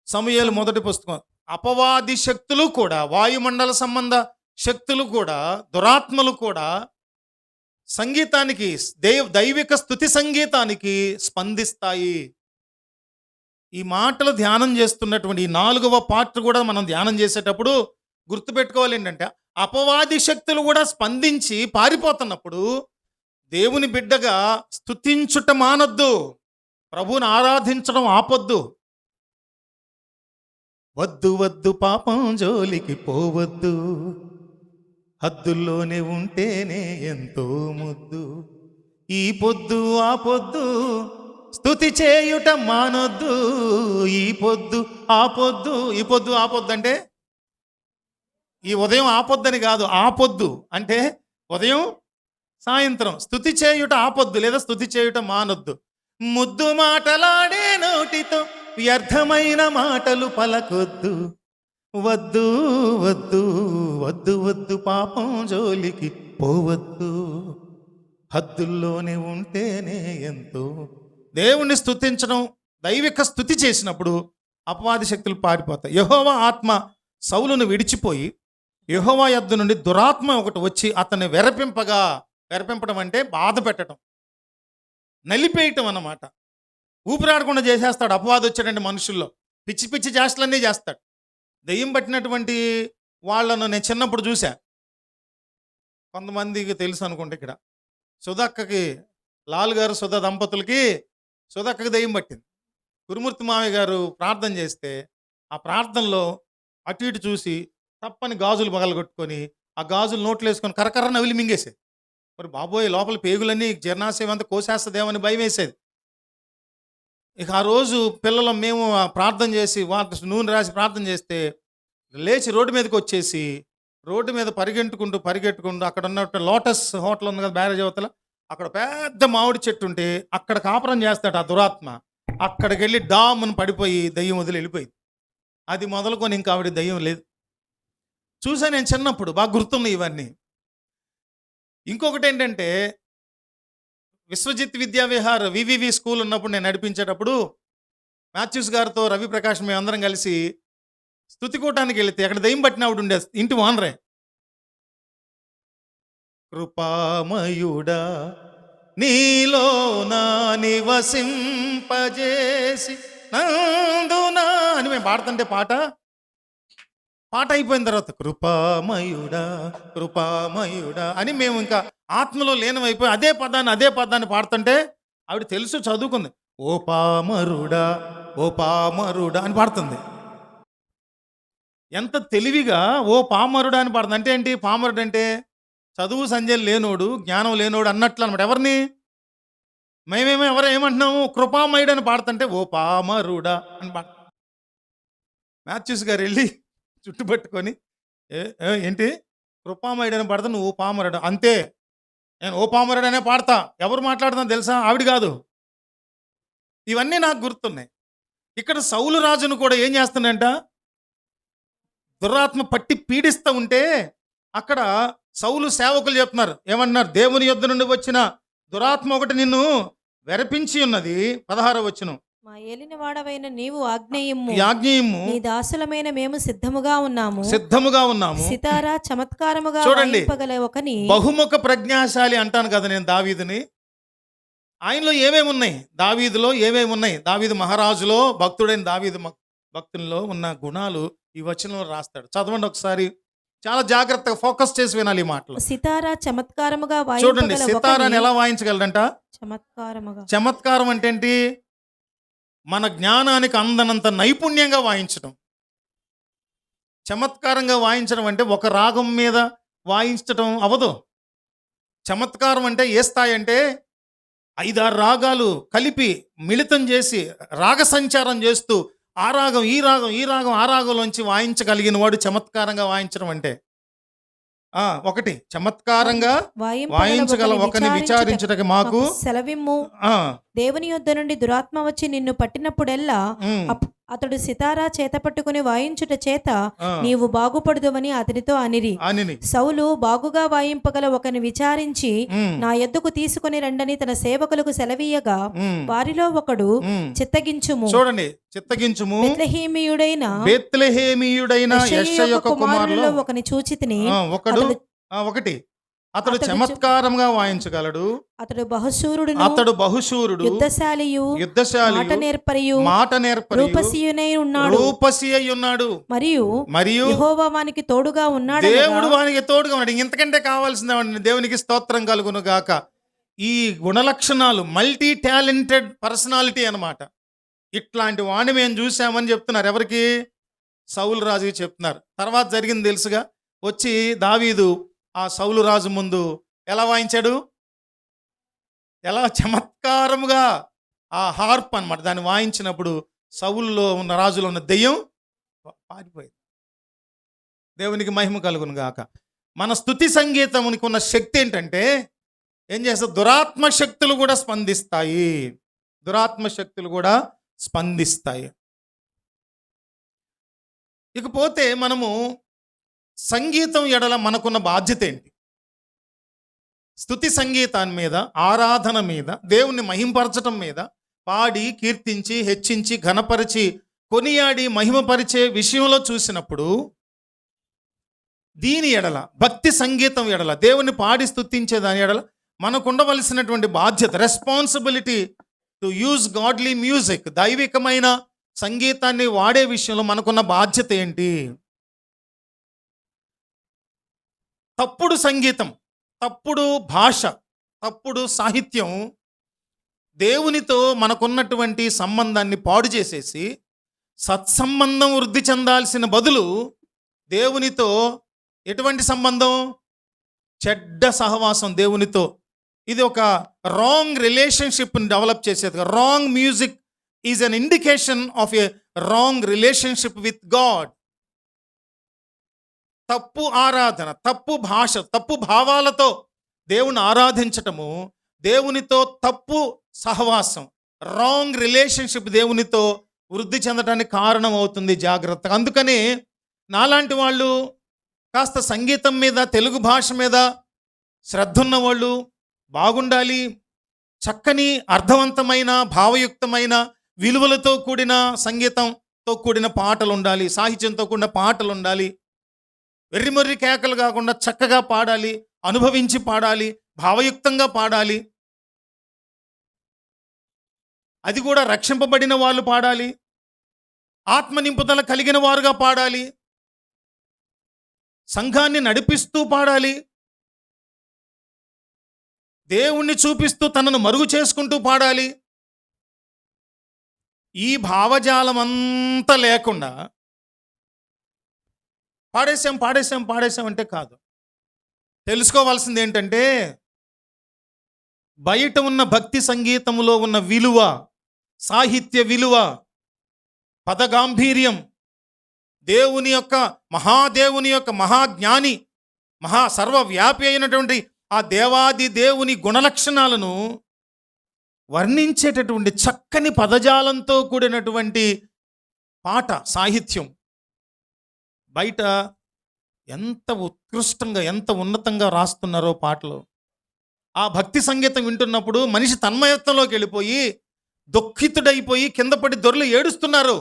సమూయేలు మొదటి పుస్తకం, అపవాది శక్తులు కూడా, వాయుమండల సంబంధ శక్తులు కూడా, దురాత్మలు కూడా సంగీతానికి, దైవిక స్తుతి సంగీతానికి స్పందిస్తాయి. ఈ మాటలు ధ్యానం చేస్తున్నటువంటి ఈ 4వ పార్ట్ కూడా మనం ధ్యానం చేసేటప్పుడు గుర్తుపెట్టుకోవాలి ఏంటంటే, అపవాది శక్తులు కూడా స్పందించి పారిపోతున్నప్పుడు దేవుని బిడ్డగా స్తుతించుట మానొద్దు, ప్రభువుని ఆరాధించడం ఆపొద్దు. వద్దు పాపం జోలికి పోవద్దు, హద్దుల్లోనే ఉంటేనే ఎంతో ముద్దు. ఈ పొద్దు ఆ పొద్దు స్తుతి చేయుట మానొద్దు, ఈ పొద్దు ఆ పొద్దు అంటే ఈ ఉదయం ఆపొద్దని కాదు, ఆపొద్దు అంటే ఉదయం సాయంత్రం స్తుతి చేయుట ఆపొద్దు, లేదా స్తుతి చేయుట మానొద్దు. ముద్దు మాటలాడే నోటితో వ్యర్థమైన మాటలు పలకొద్దు, వద్దు వద్దు వద్దు వద్దు పాపం జోలికి పోవద్దు, హద్దుల్లోనే ఉంటేనే ఎంతో. దేవుణ్ణి స్తుతించడం, దైవిక స్తుతి చేసినప్పుడు అపవాది శక్తులు పారిపోతాయి. యెహోవా ఆత్మ సౌలును విడిచిపోయి యెహోవా యొద్ద నుండి దురాత్మ ఒకటి వచ్చి అతన్ని వెరపింపడం అంటే బాధ పెట్టడం, నలిపేయటం అన్నమాట. ఊపిరాడకుండా చేసేస్తాడు. అపవాది వచ్చాడంటే మనుషుల్లో పిచ్చి పిచ్చి చేష్టలన్నీ చేస్తాడు. దెయ్యం పట్టినటువంటి వాళ్ళను నేను చిన్నప్పుడు చూసా. కొంతమందికి తెలుసు అనుకుంటే, ఇక్కడ సుధక్కకి, లాల్ గారు సుధా దంపతులకి సుధక్కకి దెయ్యం పట్టింది. గురుమూర్తి మామయ్య గారు ప్రార్థన చేస్తే ఆ ప్రార్థనలో అటు ఇటు చూసి తప్పని గాజులు పగలగొట్టుకొని ఆ గాజులు నోట్లు వేసుకొని కరకర్ర నవిలి మింగేసేది. మరి బాబోయ్, లోపల పేగులన్నీ జీర్ణాశయం అంతా కోసేస్తుందేమని భయం వేసేది. ఇక ఆ రోజు మేము ప్రార్థన చేసి నూనె రాసి ప్రార్థన చేస్తే లేచి రోడ్డు మీదకి వచ్చేసి రోడ్డు మీద పరిగెట్టుకుంటూ అక్కడ ఉన్నట్టు లోటస్ హోటల్ ఉంది కదా బ్యారేజ్ అవతల, అక్కడ పెద్ద మామిడి చెట్టు ఉంటే అక్కడ కాపురం చేస్తాడు ఆ దురాత్మ. అక్కడికి వెళ్ళి డామ్ను పడిపోయి దయ్యం వదిలి వెళ్ళిపోయింది. అది మొదలుకొని ఇంకా ఆవిడ దయ్యం లేదు. చూసా నేను చిన్నప్పుడు, బాగా గుర్తున్నాయి ఇవన్నీ. ఇంకొకటి ఏంటంటే, విశ్వజిత్ విద్యా విహార్ వివివి స్కూల్ ఉన్నప్పుడు నేను నడిపించేటప్పుడు మాథ్యూస్ గారితో రవి ప్రకాష్ మేమందరం కలిసి స్తుతికోటానికి వెళితే అక్కడ దయ్యం పట్టిన ఆవిడ ఉండే, ఇంటి ఓనరే. కృపామయుడా నీలో నా నివసింపజేసి నందునా అని మేము పాడుతుంటే పాట అయిపోయిన తర్వాత కృపామయుడా అని మేము ఇంకా ఆత్మలో లీనమైపోయి అదే పదాన్ని పాడుతుంటే ఆవిడ తెలుసు, చదువుకుంది. ఓ పామరుడా అని పాడుతుంది. ఎంత తెలివిగా ఓ పామరుడా అని పాడుతుంది. అంటే ఏంటి? పామరుడు అంటే చదువు సంజయ్ లేనోడు, జ్ఞానం లేనోడు అన్నట్లు అనమాట. ఎవరిని ఏమంటున్నాము? కృపామయుడు అని పాడుతుంటే ఓ పామరుడా అని పాడు. మాథ్యూస్ గారు వెళ్ళి చుట్టుపట్టుకొని ఏంటి కృపామయుడు అని పాడతా, నువ్వు పామరుడు అంతే, నేను ఓ పామరుడు అనే పాడతా. ఎవరు మాట్లాడుతున్నా తెలుసా? ఆవిడ కాదు. ఇవన్నీ నాకు గుర్తున్నాయి. ఇక్కడ సౌలు రాజును కూడా ఏం చేస్తున్నాడంట, దురాత్మ పట్టి పీడిస్తూ ఉంటే అక్కడ సౌలు సేవకులు చెప్తున్నారు, ఏమన్నారు? దేవుని యొద్ద నుండి వచ్చిన దురాత్మ ఒకటి నిన్ను వెరపించి ఉన్నది. 16వ వచనం, మా ఏలినవాడవైన నీవు ఆజ్ఞేయము యాజ్ఞేయము నీ దాసులమైన మేము సిద్ధముగా ఉన్నాము. సితారా చమత్కారముగా చూడండి, వాయింపగల ఒకని బహుముఖ ప్రజ్ఞాశాలి అంటాను కదా నేను దావీదుని. ఆయనలో ఏమేమి ఉన్నాయి, దావీదులో ఏమేమి ఉన్నాయి, దావీదు మహారాజులో భక్తుడైన దావీదు భక్తుల్లో ఉన్న గుణాలు ఈ వచనంలో రాస్తాడు. చదవండి ఒకసారి, చాలా జాగ్రత్తగా ఫోకస్ చేసి వినాలి ఈ మాటలు. సితారా చమత్కారముగా చూడండి, సితారాని ఎలా వాయించగలడంట? చమత్కారం అంటే ఏంటి? మన జ్ఞానానికి అందనంత నైపుణ్యంగా వాయించడం. చమత్కారంగా వాయించడం అంటే ఒక రాగం మీద వాయించడం అవదు. చమత్కారం అంటే ఏ స్థాయి అంటే 5-6 రాగాలు కలిపి మిళితం చేసి రాగ సంచారం చేస్తూ ఆ రాగం ఈ రాగం ఈ రాగం ఆ రాగంలోంచి వాయించగలిగిన వాడు చమత్కారంగా వాయించడం అంటే. ఒకటి, చమత్కారంగా వాయించగల ఒకని విచారించుటకు మాకు సెలవిమ్ము. దేవుని యొద్ద నుండి దురాత్మ వచ్చి నిన్ను పట్టినప్పుడెల్లా అతడు సితారా చేత పట్టుకుని వాయించుట చేత నీవు బాగుపడుదువని అతనితో అనిరి. సౌలు బాగుగా వాయింపగల ఒకని విచారించి నా యొద్దకు తీసుకుని రండని తన సేవకులకు సెలవీయగా వారిలో ఒకడు చిత్తగించుము. చూడండి, చిత్తగించుము. బెత్లెహేమీయుడైన యెషయా యొక్క కుమారులలో ఒకని చూచితిని. ఒకటి, అతడు చమత్కారంగా వాయించగలడు. అతడు బహుశూరుడు, యుద్ధశాలియు, మాట నేర్పరియు, రూపసి అయి ఉన్నాడు. మరియు యెహోవా వానికి తోడుగా ఉన్నాడు. దేవుడు వానికి తోడుగా ఉన్నాడు. ఇంతకంటే కావాల్సిందే. దేవునికి స్తోత్రం కలుగును గాక. ఈ గుణలక్షణాలు మల్టీ టాలెంటెడ్ పర్సనాలిటీ అన్నమాట. ఇట్లాంటి వాడిని మేము చూసామని చెప్తున్నారు. ఎవరికి? సౌలు రాజుకి చెప్తున్నారు. తర్వాత జరిగింది తెలుసుగా. వచ్చి దావీదు ఆ సౌలు రాజు ముందు ఎలా వాయించాడు? ఎలా చమత్కారముగా ఆ హార్ప్ అన్నమాట. దాన్ని వాయించినప్పుడు సౌలులో ఉన్న రాజులో ఉన్న దెయ్యం పారిపోయింది. దేవునికి మహిమ కలుగును గాక. మన స్తుతి సంగీతమునికి ఉన్న శక్తి ఏంటంటే ఏం చేస్తారు? దురాత్మ శక్తులు కూడా స్పందిస్తాయి. ఇకపోతే మనము సంగీతం ఎడల మనకున్న బాధ్యత ఏంటి? స్తుతి సంగీతాన్ని మీద, ఆరాధన మీద, దేవుణ్ణి మహింపరచటం మీద, పాడి కీర్తించి హెచ్చించి ఘనపరిచి కొనియాడి మహిమపరిచే విషయంలో చూసినప్పుడు దీని ఎడల, భక్తి సంగీతం ఎడల, దేవుని పాడి స్తుతించే దాని ఎడల మనకు ఉండవలసినటువంటి బాధ్యత, responsibility to use godly music, దైవికమైన సంగీతాన్ని వాడే విషయంలో మనకున్న బాధ్యత ఏంటి? తప్పుడు సంగీతం, తప్పుడు భాష, తప్పుడు సాహిత్యం దేవునితో మనకున్నటువంటి సంబంధాన్ని పాడు చేసేసి సత్సంబంధం వృద్ధి చెందాల్సిన బదులు దేవునితో ఎటువంటి సంబంధం? చెడ్డ సహవాసం దేవునితో. ఇది ఒక రాంగ్ రిలేషన్షిప్ని డెవలప్ చేసేది. Wrong music is an indication of a wrong relationship with God. తప్పు ఆరాధన, తప్పు భాష, తప్పు భావాలతో దేవుని ఆరాధించటము, దేవునితో తప్పు సహవాసం, రాంగ్ రిలేషన్షిప్ దేవునితో వృద్ధి చెందడానికి కారణం అవుతుంది. జాగ్రత్త. అందుకని నాలాంటి వాళ్ళు కాస్త సంగీతం మీద, తెలుగు భాష మీద శ్రద్ధ ఉన్న వాళ్ళు బాగుండాలి. చక్కని అర్థవంతమైన భావయుక్తమైన విలువలతో కూడిన సంగీతంతో కూడిన పాటలు ఉండాలి, సాహిత్యంతో కూడిన పాటలు ఉండాలి. వెర్రిమొర్రి కేకలు కాకుండా చక్కగా పాడాలి, అనుభవించి పాడాలి, భావయుక్తంగా పాడాలి. అది కూడా రక్షింపబడిన వాళ్ళు పాడాలి, ఆత్మ నింపుదల కలిగిన వారుగా పాడాలి, సంఘాన్ని నడిపిస్తూ పాడాలి, దేవుణ్ణి చూపిస్తూ తనను మరుగు చేసుకుంటూ పాడాలి. ఈ భావజాలం అంతా లేకుండా పాడేశాం అంటే కాదు. తెలుసుకోవాల్సింది ఏంటంటే బయట ఉన్న భక్తి సంగీతంలో ఉన్న విలువ, సాహిత్య విలువ, పదగాంభీర్యం, దేవుని యొక్క మహాజ్ఞాని, సర్వవ్యాపి అయినటువంటి ఆ దేవాది దేవుని గుణలక్షణాలను వర్ణించేటటువంటి చక్కని పదజాలంతో కూడినటువంటి పాట, సాహిత్యం బయట ఎంత ఉత్కృష్టంగా, ఎంత ఉన్నతంగా రాస్తున్నారో పాటలు. ఆ భక్తి సంగీతం వింటున్నప్పుడు మనిషి తన్మయత్వంలోకి వెళ్ళిపోయి దుఃఖితుడైపోయి కింద పడి దొర్లు ఏడుస్తున్నారు.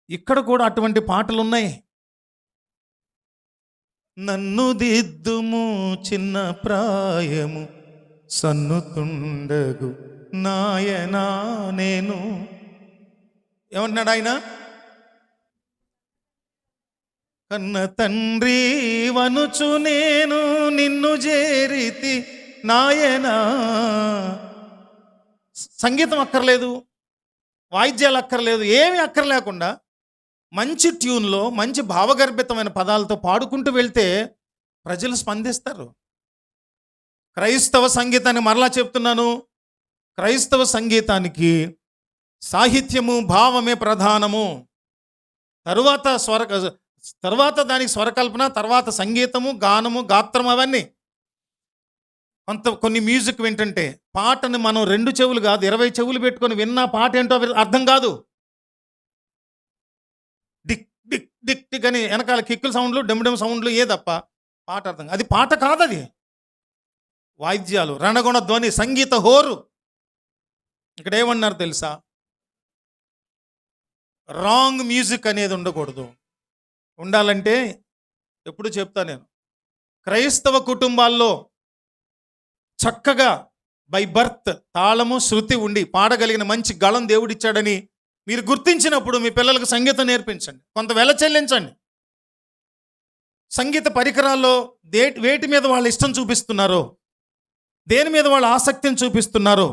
ఇక్కడ కూడా అటువంటి పాటలు ఉన్నాయి. నన్ను దిద్దుము చిన్న ప్రాయము సన్నుతుండగు నాయనా నేను. ఏమంటున్నాడు ఆయన? కన్న తండ్రి వనుచు నేను నిన్ను చేరితి నాయనా. సంగీతం అక్కర్లేదు, వాయిద్యాలు అక్కర్లేదు, ఏమీ అక్కర్లేకుండా మంచి ట్యూన్లో మంచి భావగర్భితమైన పదాలతో పాడుకుంటూ వెళ్తే ప్రజలు స్పందిస్తారు. క్రైస్తవ సంగీతాన్ని మరలా చెప్తున్నాను, క్రైస్తవ సంగీతానికి సాహిత్యము భావమే ప్రధానము. తరువాత దానికి స్వరకల్పన, తర్వాత సంగీతము, గానము, గాత్రం, అవన్నీ. కొన్ని మ్యూజిక్ వింటుంటే పాటని మనం 2 చెవులు కాదు 20 చెవులు పెట్టుకొని విన్నా పాట ఏంటో అర్థం కాదు. డిక్ డిక్ డిక్ డిక్ అని వెనకాల కిక్కుల సౌండ్లు, డెమ్ సౌండ్లు ఏ తప్ప పాట అర్థం. అది పాట కాదు, అది వాయిద్యాలు, రణగుణ ధ్వని, సంగీత హోరు. ఇక్కడ ఏమన్నారు తెలుసా? రాంగ్ మ్యూజిక్ అనేది ఉండకూడదు. ఉండాలంటే ఎప్పుడు చెప్తా నేను, క్రైస్తవ కుటుంబాల్లో చక్కగా బై బర్త్ తాళము శృతి ఉండి పాడగలిగిన మంచి గళం దేవుడిచ్చాడని మీరు గుర్తించినప్పుడు మీ పిల్లలకు సంగీతం నేర్పించండి, కొంత వెల చెల్లించండి. సంగీత పరికరాల్లో వేటి మీద వాళ్ళ ఇష్టం చూపిస్తున్నారో, దేని మీద వాళ్ళ ఆసక్తిని చూపిస్తున్నారో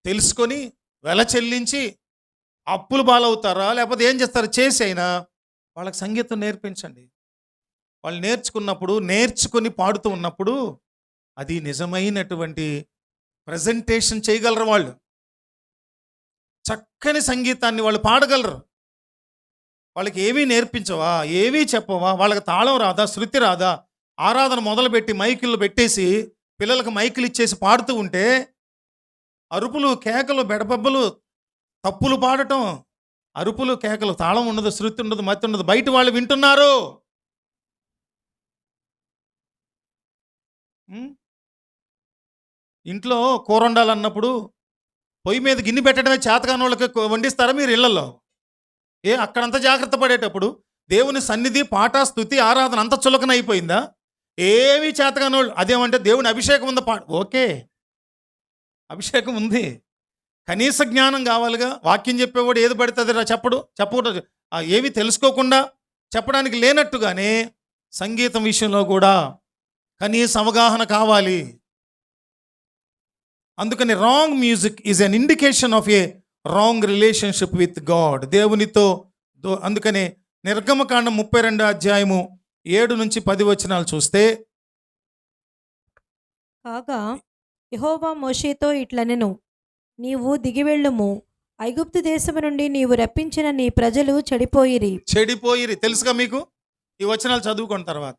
తెలుసుకొని వెల చెల్లించి అప్పులు బాలవుతారా లేకపోతే ఏం చేస్తారో చేసి అయినా వాళ్ళకి సంగీతం నేర్పించండి. వాళ్ళు నేర్చుకొని పాడుతూ ఉన్నప్పుడు అది నిజమైనటువంటి ప్రజెంటేషన్ చేయగలరు. వాళ్ళు చక్కని సంగీతాన్ని వాళ్ళు పాడగలరు. వాళ్ళకి ఏమీ నేర్పించవా, ఏమీ చెప్పవా, వాళ్ళకి తాళం రాదా, శృతి రాదా, ఆరాధన మొదలుపెట్టి మైకులు పెట్టేసి పిల్లలకు మైకులు ఇచ్చేసి పాడుతూ ఉంటే అరుపులు, కేకలు, బెడబబ్బలు, తప్పులు పాడటం, అరుపులు, కేకలు, తాళం ఉండదు, శృతి ఉండదు, మతి ఉండదు. బయట వాళ్ళు వింటున్నారు. ఇంట్లో కూర వండాలన్నప్పుడు పొయ్యి మీద గిన్నె పెట్టడమే చేతకాని వాళ్ళకి వండిస్తారా మీరు ఇళ్లలో? అక్కడంతా జాగ్రత్త పడేటప్పుడు దేవుని సన్నిధి, పాట, స్తుతి, ఆరాధన అంత చులకన అయిపోయిందా? ఏమీ చేతకాని వాళ్ళు. అదేమంటే దేవుని అభిషేకం ఉందా? ఓకే, అభిషేకం ఉంది, కనీస జ్ఞానం కావాలిగా. వాక్యం చెప్పేవాడు ఏది పడుతుంది చెప్పకూడదు. ఏమి తెలుసుకోకుండా చెప్పడానికి లేనట్టుగానే సంగీతం విషయంలో కూడా కనీస అవగాహన కావాలి. అందుకని wrong music is an indication of A wrong relationship with God, దేవునితో. అందుకనే నిర్గమకాండం 32 అధ్యాయము 7-10 వచనాలు చూస్తే, కాగా యెహోవా మోషేతో ఇట్లనెను, నీవు దిగివెళ్ళుము, ఐగుప్తు దేశము నుండి నీవు రప్పించిన నీ ప్రజలు చెడిపోయిరి. తెలుసుగా మీకు ఈ వచనాలు చదువుకున్న తర్వాత.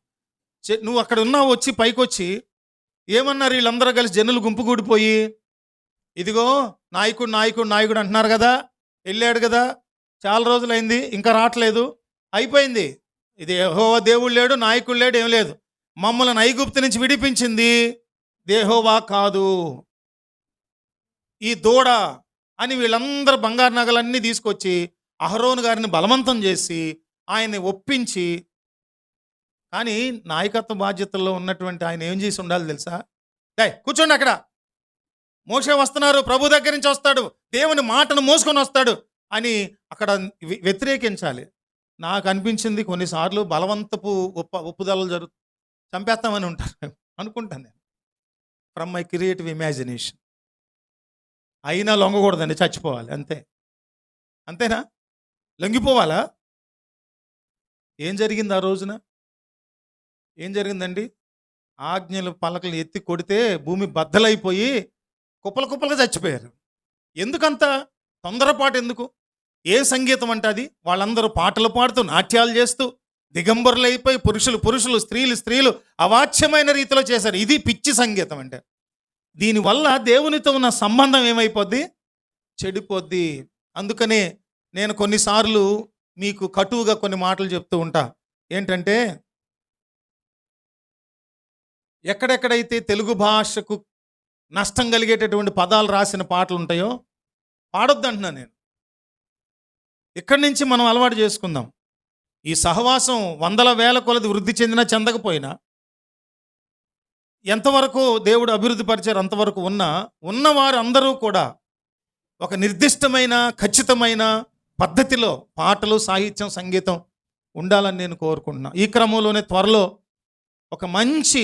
నువ్వు అక్కడ ఉన్నావు, వచ్చి పైకొచ్చి ఏమన్నారు వీళ్ళందరూ కలిసి, జనులు గుంపు కూడిపోయి, ఇదిగో నాయకుడు నాయకుడు నాయకుడు అంటున్నారు కదా, వెళ్ళాడు కదా, చాలా రోజులైంది, ఇంకా రావట్లేదు, అయిపోయింది. ఇది యెహోవా దేవుడు లేడు, నాయకుడు లేడు, ఏం లేదు. మమ్మల్ని ఐగుప్తు నుంచి విడిపించింది యెహోవా కాదు, ఈ దూడ అని వీళ్ళందరూ బంగారు నగలన్నీ తీసుకొచ్చి అహరోను గారిని బలవంతం చేసి ఆయన్ని ఒప్పించి, కానీ నాయకత్వ బాధ్యతల్లో ఉన్నటువంటి ఆయన ఏం చేసి ఉండాలి తెలుసా? కూర్చోండి అక్కడ, మోషే వస్తున్నారు, ప్రభు దగ్గర నుంచి వస్తాడు, దేవుని మాటను మోసుకొని వస్తాడు అని అక్కడ వ్యతిరేకించాలి. నాకు అనిపించింది కొన్నిసార్లు బలవంతపు ఒప్పుదలలు చంపేస్తామని ఉంటారు అనుకుంటాను నేను, ఫ్రమ్ మై క్రియేటివ్ ఇమాజినేషన్. అయినా లొంగకూడదండి, చచ్చిపోవాలి అంతే. అంతేనా? లొంగిపోవాలా? ఏం జరిగింది ఆ రోజున? ఏం జరిగిందండి? ఆజ్ఞలు పలకలు ఎత్తి కొడితే భూమి బద్దలైపోయి కుప్పలుగా చచ్చిపోయారు. ఎందుకంత తొందరపాటు? ఎందుకు? ఏ సంగీతం అంటే అది? వాళ్ళందరూ పాటలు పాడుతూ నాట్యాలు చేస్తూ దిగంబరులు అయిపోయి, పురుషులు స్త్రీలు అవాచ్యమైన రీతిలో చేశారు. ఇది పిచ్చి సంగీతం అంటే. దీనివల్ల దేవునితో ఉన్న సంబంధం ఏమైపోద్ది? చెడిపోద్ది. అందుకనే నేను కొన్నిసార్లు మీకు కటువుగా కొన్ని మాటలు చెప్తూ ఉంటా. ఏంటంటే, ఎక్కడెక్కడైతే తెలుగు భాషకు నష్టం కలిగేటటువంటి పదాలు రాసిన పాటలు ఉంటాయో పాడొద్దు అంటున్నాను నేను. ఇక్కడి నుంచి మనం అలవాటు చేసుకుందాం. ఈ సహవాసం వందల వేల కొలది వృద్ధి చెందినా చెందకపోయినా, ఎంతవరకు దేవుడు అభివృద్ధి పరిచారు అంతవరకు ఉన్నవారు అందరూ కూడా ఒక నిర్దిష్టమైన ఖచ్చితమైన పద్ధతిలో పాటలు, సాహిత్యం, సంగీతం ఉండాలని నేను కోరుకుంటున్నాను. ఈ క్రమంలోనే త్వరలో ఒక మంచి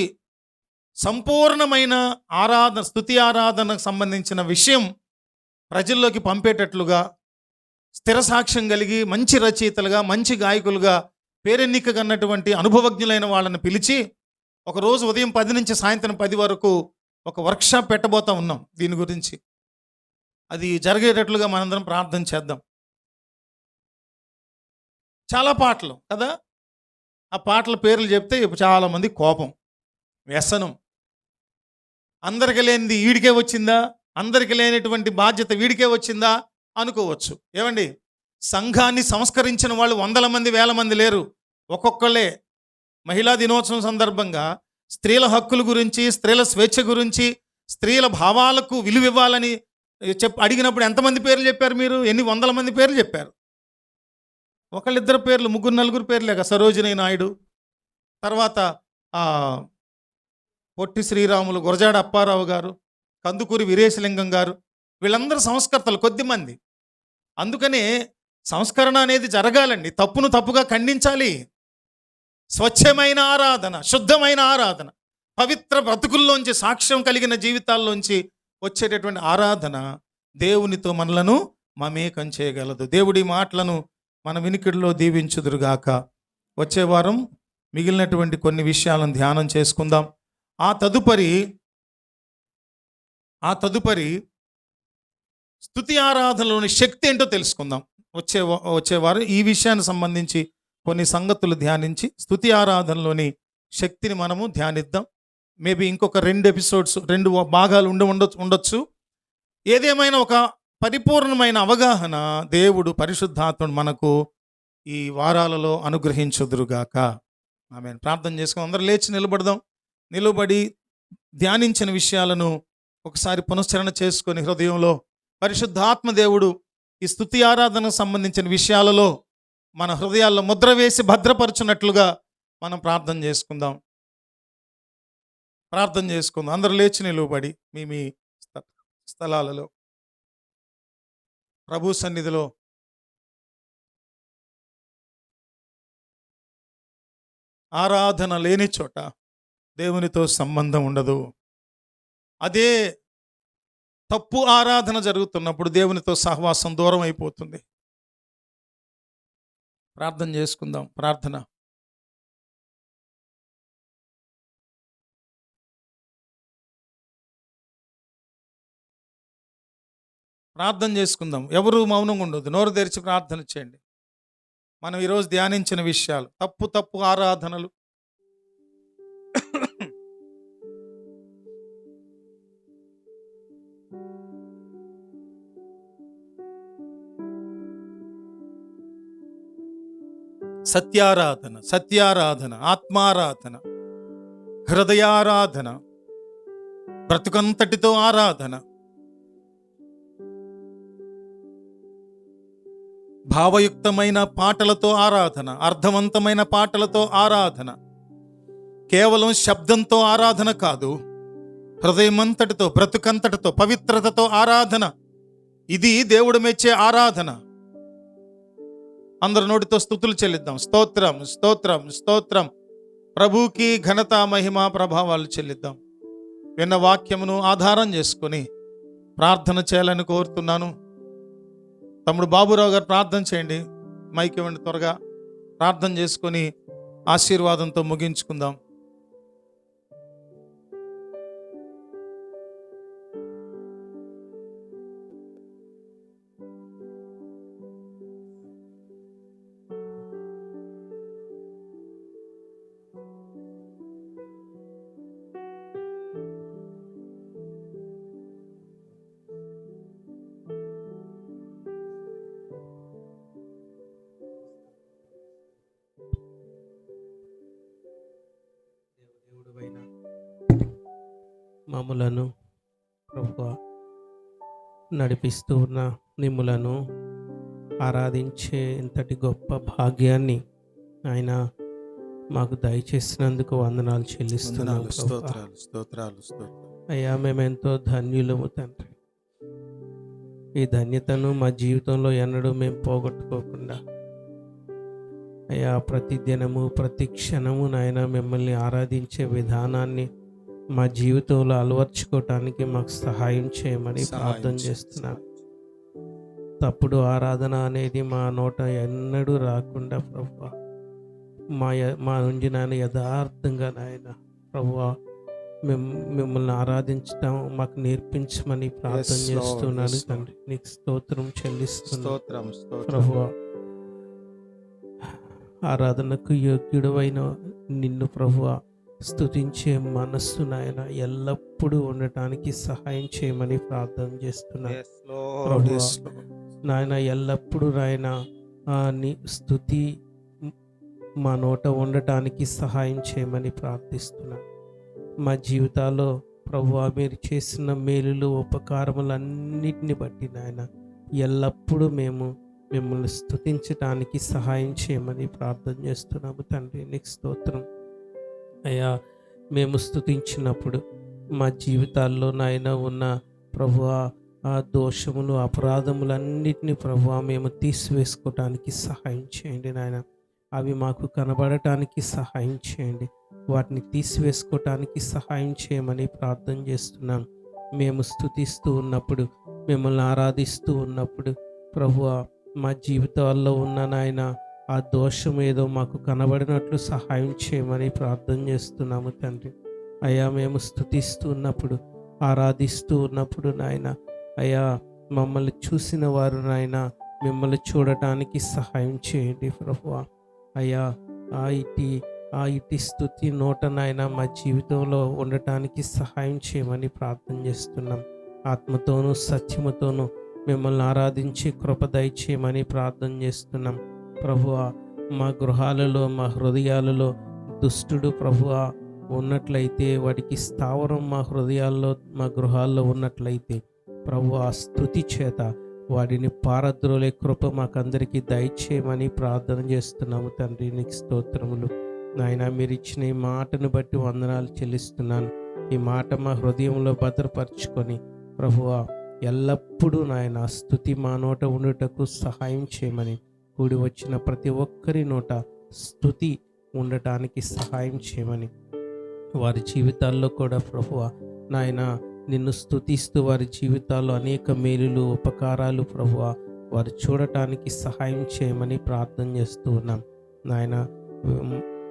సంపూర్ణమైన ఆరాధన, స్తుతి ఆరాధనకు సంబంధించిన విషయం ప్రజల్లోకి పంపేటట్లుగా స్థిర సాక్ష్యం కలిగి మంచి రచయితలుగా, మంచి గాయకులుగా పేరెన్నిక కన్నటువంటి అనుభవజ్ఞులైన వాళ్ళని పిలిచి ఒకరోజు ఉదయం 10 నుంచి సాయంత్రం 10 వరకు ఒక వర్క్షాప్ పెట్టబోతా ఉన్నాం దీని గురించి. అది జరిగేటట్లుగా మనందరం ప్రార్థన చేద్దాం. చాలా పాటలు కదా, ఆ పాటల పేర్లు చెప్తే చాలామంది కోపం, వ్యసనం, అందరికి లేనిది వీడికే వచ్చిందా, అందరికి లేనటువంటి బాధ్యత వీడికే వచ్చిందా అనుకోవచ్చు. ఏమండి, సంఘాన్ని సంస్కరించిన వాళ్ళు 100 మంది 1000 మంది లేరు. ఒక్కొక్కళ్ళే మహిళా దినోత్సవం సందర్భంగా స్త్రీల హక్కుల గురించి, స్త్రీల స్వేచ్ఛ గురించి, స్త్రీల భావాలకు విలువ ఇవ్వాలని అడిగినప్పుడు ఎంతమంది పేర్లు చెప్పారు మీరు? ఎన్ని 100 మంది పేర్లు చెప్పారు. ఒకళ్ళిద్దరు పేర్లు, 3-4 పేర్లేక సరోజినీ నాయుడు, తర్వాత పొట్టి శ్రీరాములు, గురజాడ అప్పారావు గారు, కందుకూరి వీరేశలింగం గారు, వీళ్ళందరూ సంస్కర్తలు కొద్దిమంది. అందుకనే సంస్కరణ అనేది జరగాలండి. తప్పును తప్పుగా ఖండించాలి. స్వచ్ఛమైన ఆరాధన, శుద్ధమైన ఆరాధన, పవిత్ర బ్రతుకుల్లోంచి, సాక్ష్యం కలిగిన జీవితాల్లోంచి వచ్చేటటువంటి ఆరాధన దేవునితో మనలను మమేకం చేయగలదు. దేవుడి మాటలను మన వినికిడిలో దీవించుదురుగాక. వచ్చే వారం మిగిలినటువంటి కొన్ని విషయాలను ధ్యానం చేసుకుందాం. ఆ తదుపరి స్తుతి ఆరాధనలోని శక్తి ఏంటో తెలుసుకుందాం. వచ్చేవారు ఈ విషయానికి సంబంధించి కొన్ని సంగతులు ధ్యానించి స్తుతి ఆరాధనలోని శక్తిని మనము ధ్యానిద్దాం. మేబీ ఇంకొక 2 ఎపిసోడ్స్, 2 భాగాలు ఉండొచ్చు. ఏదేమైనా ఒక పరిపూర్ణమైన అవగాహన దేవుడు, పరిశుద్ధాత్ముడు మనకు ఈ వారాలలో అనుగ్రహించుదురుగాక. ఆమేన్. ప్రార్థన చేసుకుని అందరూ లేచి నిలబడదాం. నిలబడి ధ్యానించిన విషయాలను ఒకసారి పునశ్చరణ చేసుకొని హృదయంలో పరిశుద్ధాత్మ దేవుడు ఈ స్తుతి ఆరాధనకు సంబంధించిన విషయాలలో మన హృదయాల్లో ముద్ర వేసి భద్రపరచున్నట్లుగా మనం ప్రార్థన చేసుకుందాం. అందరూ లేచి నిలువబడి మీ స్థలాలలో ప్రభు సన్నిధిలో ఆరాధన లేని చోట దేవునితో సంబంధం ఉండదు. అదే తప్పు ఆరాధన జరుగుతున్నప్పుడు దేవునితో సహవాసం దూరం అయిపోతుంది. ప్రార్థన చేసుకుందాం. ప్రార్థన చేసుకుందాం. ఎవరు మౌనంగా ఉండదు, నోరు తెరిచి ప్రార్థన చేయండి. మనం ఈరోజు ధ్యానించిన విషయాలు తప్పు ఆరాధనలు, సత్యారాధన, ఆత్మారాధన, హృదయారాధన, బ్రతుకంతటితో ఆరాధన, భావయుక్తమైన పాటలతో ఆరాధన, అర్థవంతమైన పాటలతో ఆరాధన, కేవలం శబ్దంతో ఆరాధన కాదు, హృదయమంతటితో, బ్రతుకంతటితో, పవిత్రతతో ఆరాధన. ఇది దేవుడు మెచ్చే ఆరాధన. అందరు నోటితో స్తుతులు చెల్లిద్దాం. స్తోత్రం, స్తోత్రం, స్తోత్రం. ప్రభువుకి ఘనత, మహిమ, ప్రభావాలు చెల్లిద్దాం. విన్న వాక్యమును ఆధారం చేసుకొని ప్రార్థన చేయాలని కోరుతున్నాను. తమ్ముడు బాబురావు గారు ప్రార్థన చేయండి. మైక్ ఇవ్వండి. త్వరగా ప్రార్థన చేసుకొని ఆశీర్వాదంతో ముగించుకుందాం. మమ్ములను ప్రభువా నడిపిస్తూ ఉన్న మిమ్ములను ఆరాధించే ఇంతటి గొప్ప భాగ్యాన్ని ఆయన మాకు దయచేసినందుకు వందనాలు చెల్లిస్తున్నాం ప్రభువా. స్తోత్రాలు స్తోత్రాలు స్తోత్రాలు. అయ్యా మేమెంతో ధన్యులము తండ్రి. ఈ ధన్యతను మా జీవితంలో ఎన్నడూ మేము పోగొట్టుకోకుండా అయ్యా ప్రతి దినము ప్రతి క్షణము నాయన మిమ్మల్ని ఆరాధించే విధానాన్ని మా జీవితంలో అలవర్చుకోవటానికి మాకు సహాయం చేయమని ప్రార్థన చేస్తున్నాను. తప్పుడు ఆరాధన అనేది మా నోట ఎన్నడూ రాకుండా ప్రభువా మా నుంచి నాయన యథార్థంగా నాయన ప్రభువా మిమ్మల్ని ఆరాధించడం మాకు నేర్పించమని ప్రార్థన చేస్తున్నాను తండ్రి. నీకు స్తోత్రం చెల్లిస్తున్నాను ప్రభువా. ఆరాధనకు యోగ్యుడవైన నిన్ను ప్రభువా స్తుతించే మనస్సు నాయన ఎల్లప్పుడూ ఉండటానికి సహాయం చేయమని ప్రార్థన చేస్తున్నాను ప్రభువా. నాయన ఎల్లప్పుడూ నాయన నీ స్తుతి మా నోట ఉండటానికి సహాయం చేయమని ప్రార్థిస్తున్నాను. మా జీవితాల్లో ప్రభువా మీరు చేసిన మేలులు ఉపకారములన్నిటిని బట్టి నాయన ఎల్లప్పుడూ మేము మిమ్మల్ని స్తుతించటానికి సహాయం చేయమని ప్రార్థన చేస్తున్నాము తండ్రి. నీకు స్తోత్రం అయ్యా. మేము స్తుతించినప్పుడు మా జీవితాల్లో నాయన ఉన్న ప్రభువా ఆ దోషములు అపరాధములన్నిటినీ ప్రభువా మేము తీసివేసుకోవటానికి సహాయం చేయండి నాయన. అవి మాకు కనబడటానికి సహాయం చేయండి. వాటిని తీసివేసుకోవటానికి సహాయం చేయమని ప్రార్థన చేస్తున్నాం. మేము స్తుతిస్తూ ఉన్నప్పుడు మిమ్మల్ని ఆరాధిస్తూ ఉన్నప్పుడు ప్రభువా మా జీవితాల్లో ఉన్న నాయన ఆ దోషం ఏదో మాకు కనబడినట్లు సహాయం చేయమని ప్రార్థన చేస్తున్నాము తండ్రి. అయ్యా మేము స్తుతిస్తూ ఉన్నప్పుడు ఆరాధిస్తూ ఉన్నప్పుడు నాయన అయ్యా మమ్మల్ని చూసిన వారు నాయన మిమ్మల్ని చూడటానికి సహాయం చేయండి ప్రభువా. అయ్యా ఆ ఇటి స్తుతి నోట నాయన మా జీవితంలో ఉండటానికి సహాయం చేయమని ప్రార్థన చేస్తున్నాం. ఆత్మతోనూ సత్యముతోనూ మిమ్మల్ని ఆరాధించి కృప దయచేయమని ప్రార్థన చేస్తున్నాం ప్రభువా. మా గృహాలలో మా హృదయాలలో దుష్టుడు ప్రభువా ఉన్నట్లయితే వాడికి స్థావరం మా హృదయాల్లో మా గృహాల్లో ఉన్నట్లయితే ప్రభువా స్తుతి చేత వాడిని పారద్రోలే కృప మాకందరికీ దయచేయమని ప్రార్థన చేస్తున్నాము తండ్రి. నీకు స్తోత్రములు నాయన. మీరు ఇచ్చిన ఈ మాటను బట్టి వందనాలు చెల్లిస్తున్నాను. ఈ మాట మా హృదయంలో భద్రపరచుకొని ప్రభువా ఎల్లప్పుడూ నాయన స్తుతి మా నోట ఉండుటకు సహాయం చేయమని, కూడి వచ్చిన ప్రతి ఒక్కరి నోట స్తుతి ఉండటానికి సహాయం చేయమని, వారి జీవితాల్లో కూడా ప్రభువా నాయన నిన్ను స్తుతిస్తూ వారి జీవితాల్లో అనేక మేలులు ఉపకారాలు ప్రభువా వారు చూడటానికి సహాయం చేయమని ప్రార్థన చేస్తూ ఉన్నాం నాయన.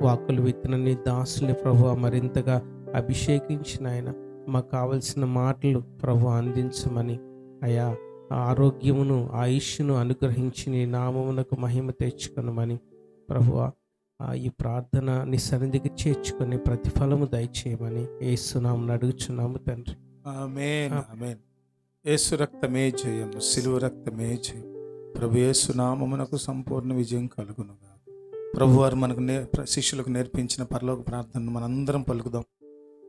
వాక్కులు విత్తిన నీ దాసుని ప్రభువా మరింతగా అభిషేకించిన ఆయన మాకు కావలసిన మాటలు ప్రభువా అందించమని, అయా ఆరోగ్యమును ఆయుష్ను అనుగ్రహించి నీ నామమునకు మహిమ తెచ్చుకొనమని ప్రభువా ఈ ప్రార్థన నీ సన్నిధికి చేర్చుకొని ప్రతిఫలము దయచేయమని యేసునామమున అడుగుచున్నాము తండ్రి. ఆమేన్ ఆమేన్. యేసు రక్తమే జయం, సిలువ రక్తమే జయం. ప్రభు యేసు నామమునకు సంపూర్ణ విజయం కలుగునుగా. ప్రభువారు మనకు శిష్యులకు నేర్పించిన పరలోక ప్రార్థనను మనందరం పలుకుదాం.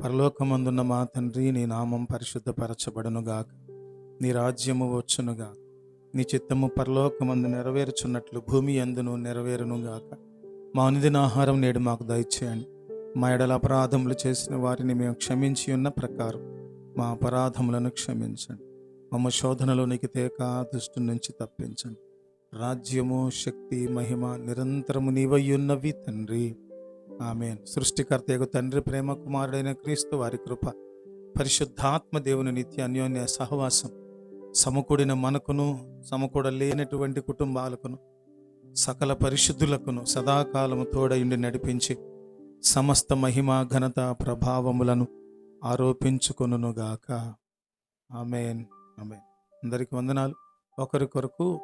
పరలోకమందున్న మా తండ్రి, నీ నామం పరిశుద్ధపరచబడునుగాక, నీ రాజ్యము వచ్చునుగా, నీ చిత్తము పరలోకమందు నెరవేరుచున్నట్లు భూమి యందును నెరవేరునుగాక. మా అనుదిన ఆహారం నేడు మాకు దయచేయండి. మా ఎడల అపరాధములు చేసిన వారిని మేము క్షమించి ఉన్న ప్రకారం మా అపరాధములను క్షమించండి. మమ్మ శోధనలోనికి తేక దుష్టు నుంచి తప్పించండి. రాజ్యము శక్తి మహిమ నిరంతరము నీవయ్యున్నవి తండ్రి. ఆమేన్. సృష్టికర్తయగు తండ్రి, ప్రేమ కుమారుడైన క్రీస్తు వారి కృప, పరిశుద్ధాత్మ దేవుని నిత్య అన్యోన్య సహవాసం సమకూడిన మనకును సమకూడలేనటువంటి కుటుంబాలకును సకల పరిశుద్ధులకును సదాకాలము తోడయుండి నడిపించి సమస్త మహిమ ఘనత ప్రభావములను ఆరోపించుకొనుగాక. ఆమేన్ ఆమేన్. అందరికి వందనాలు. ఒకరికొకరు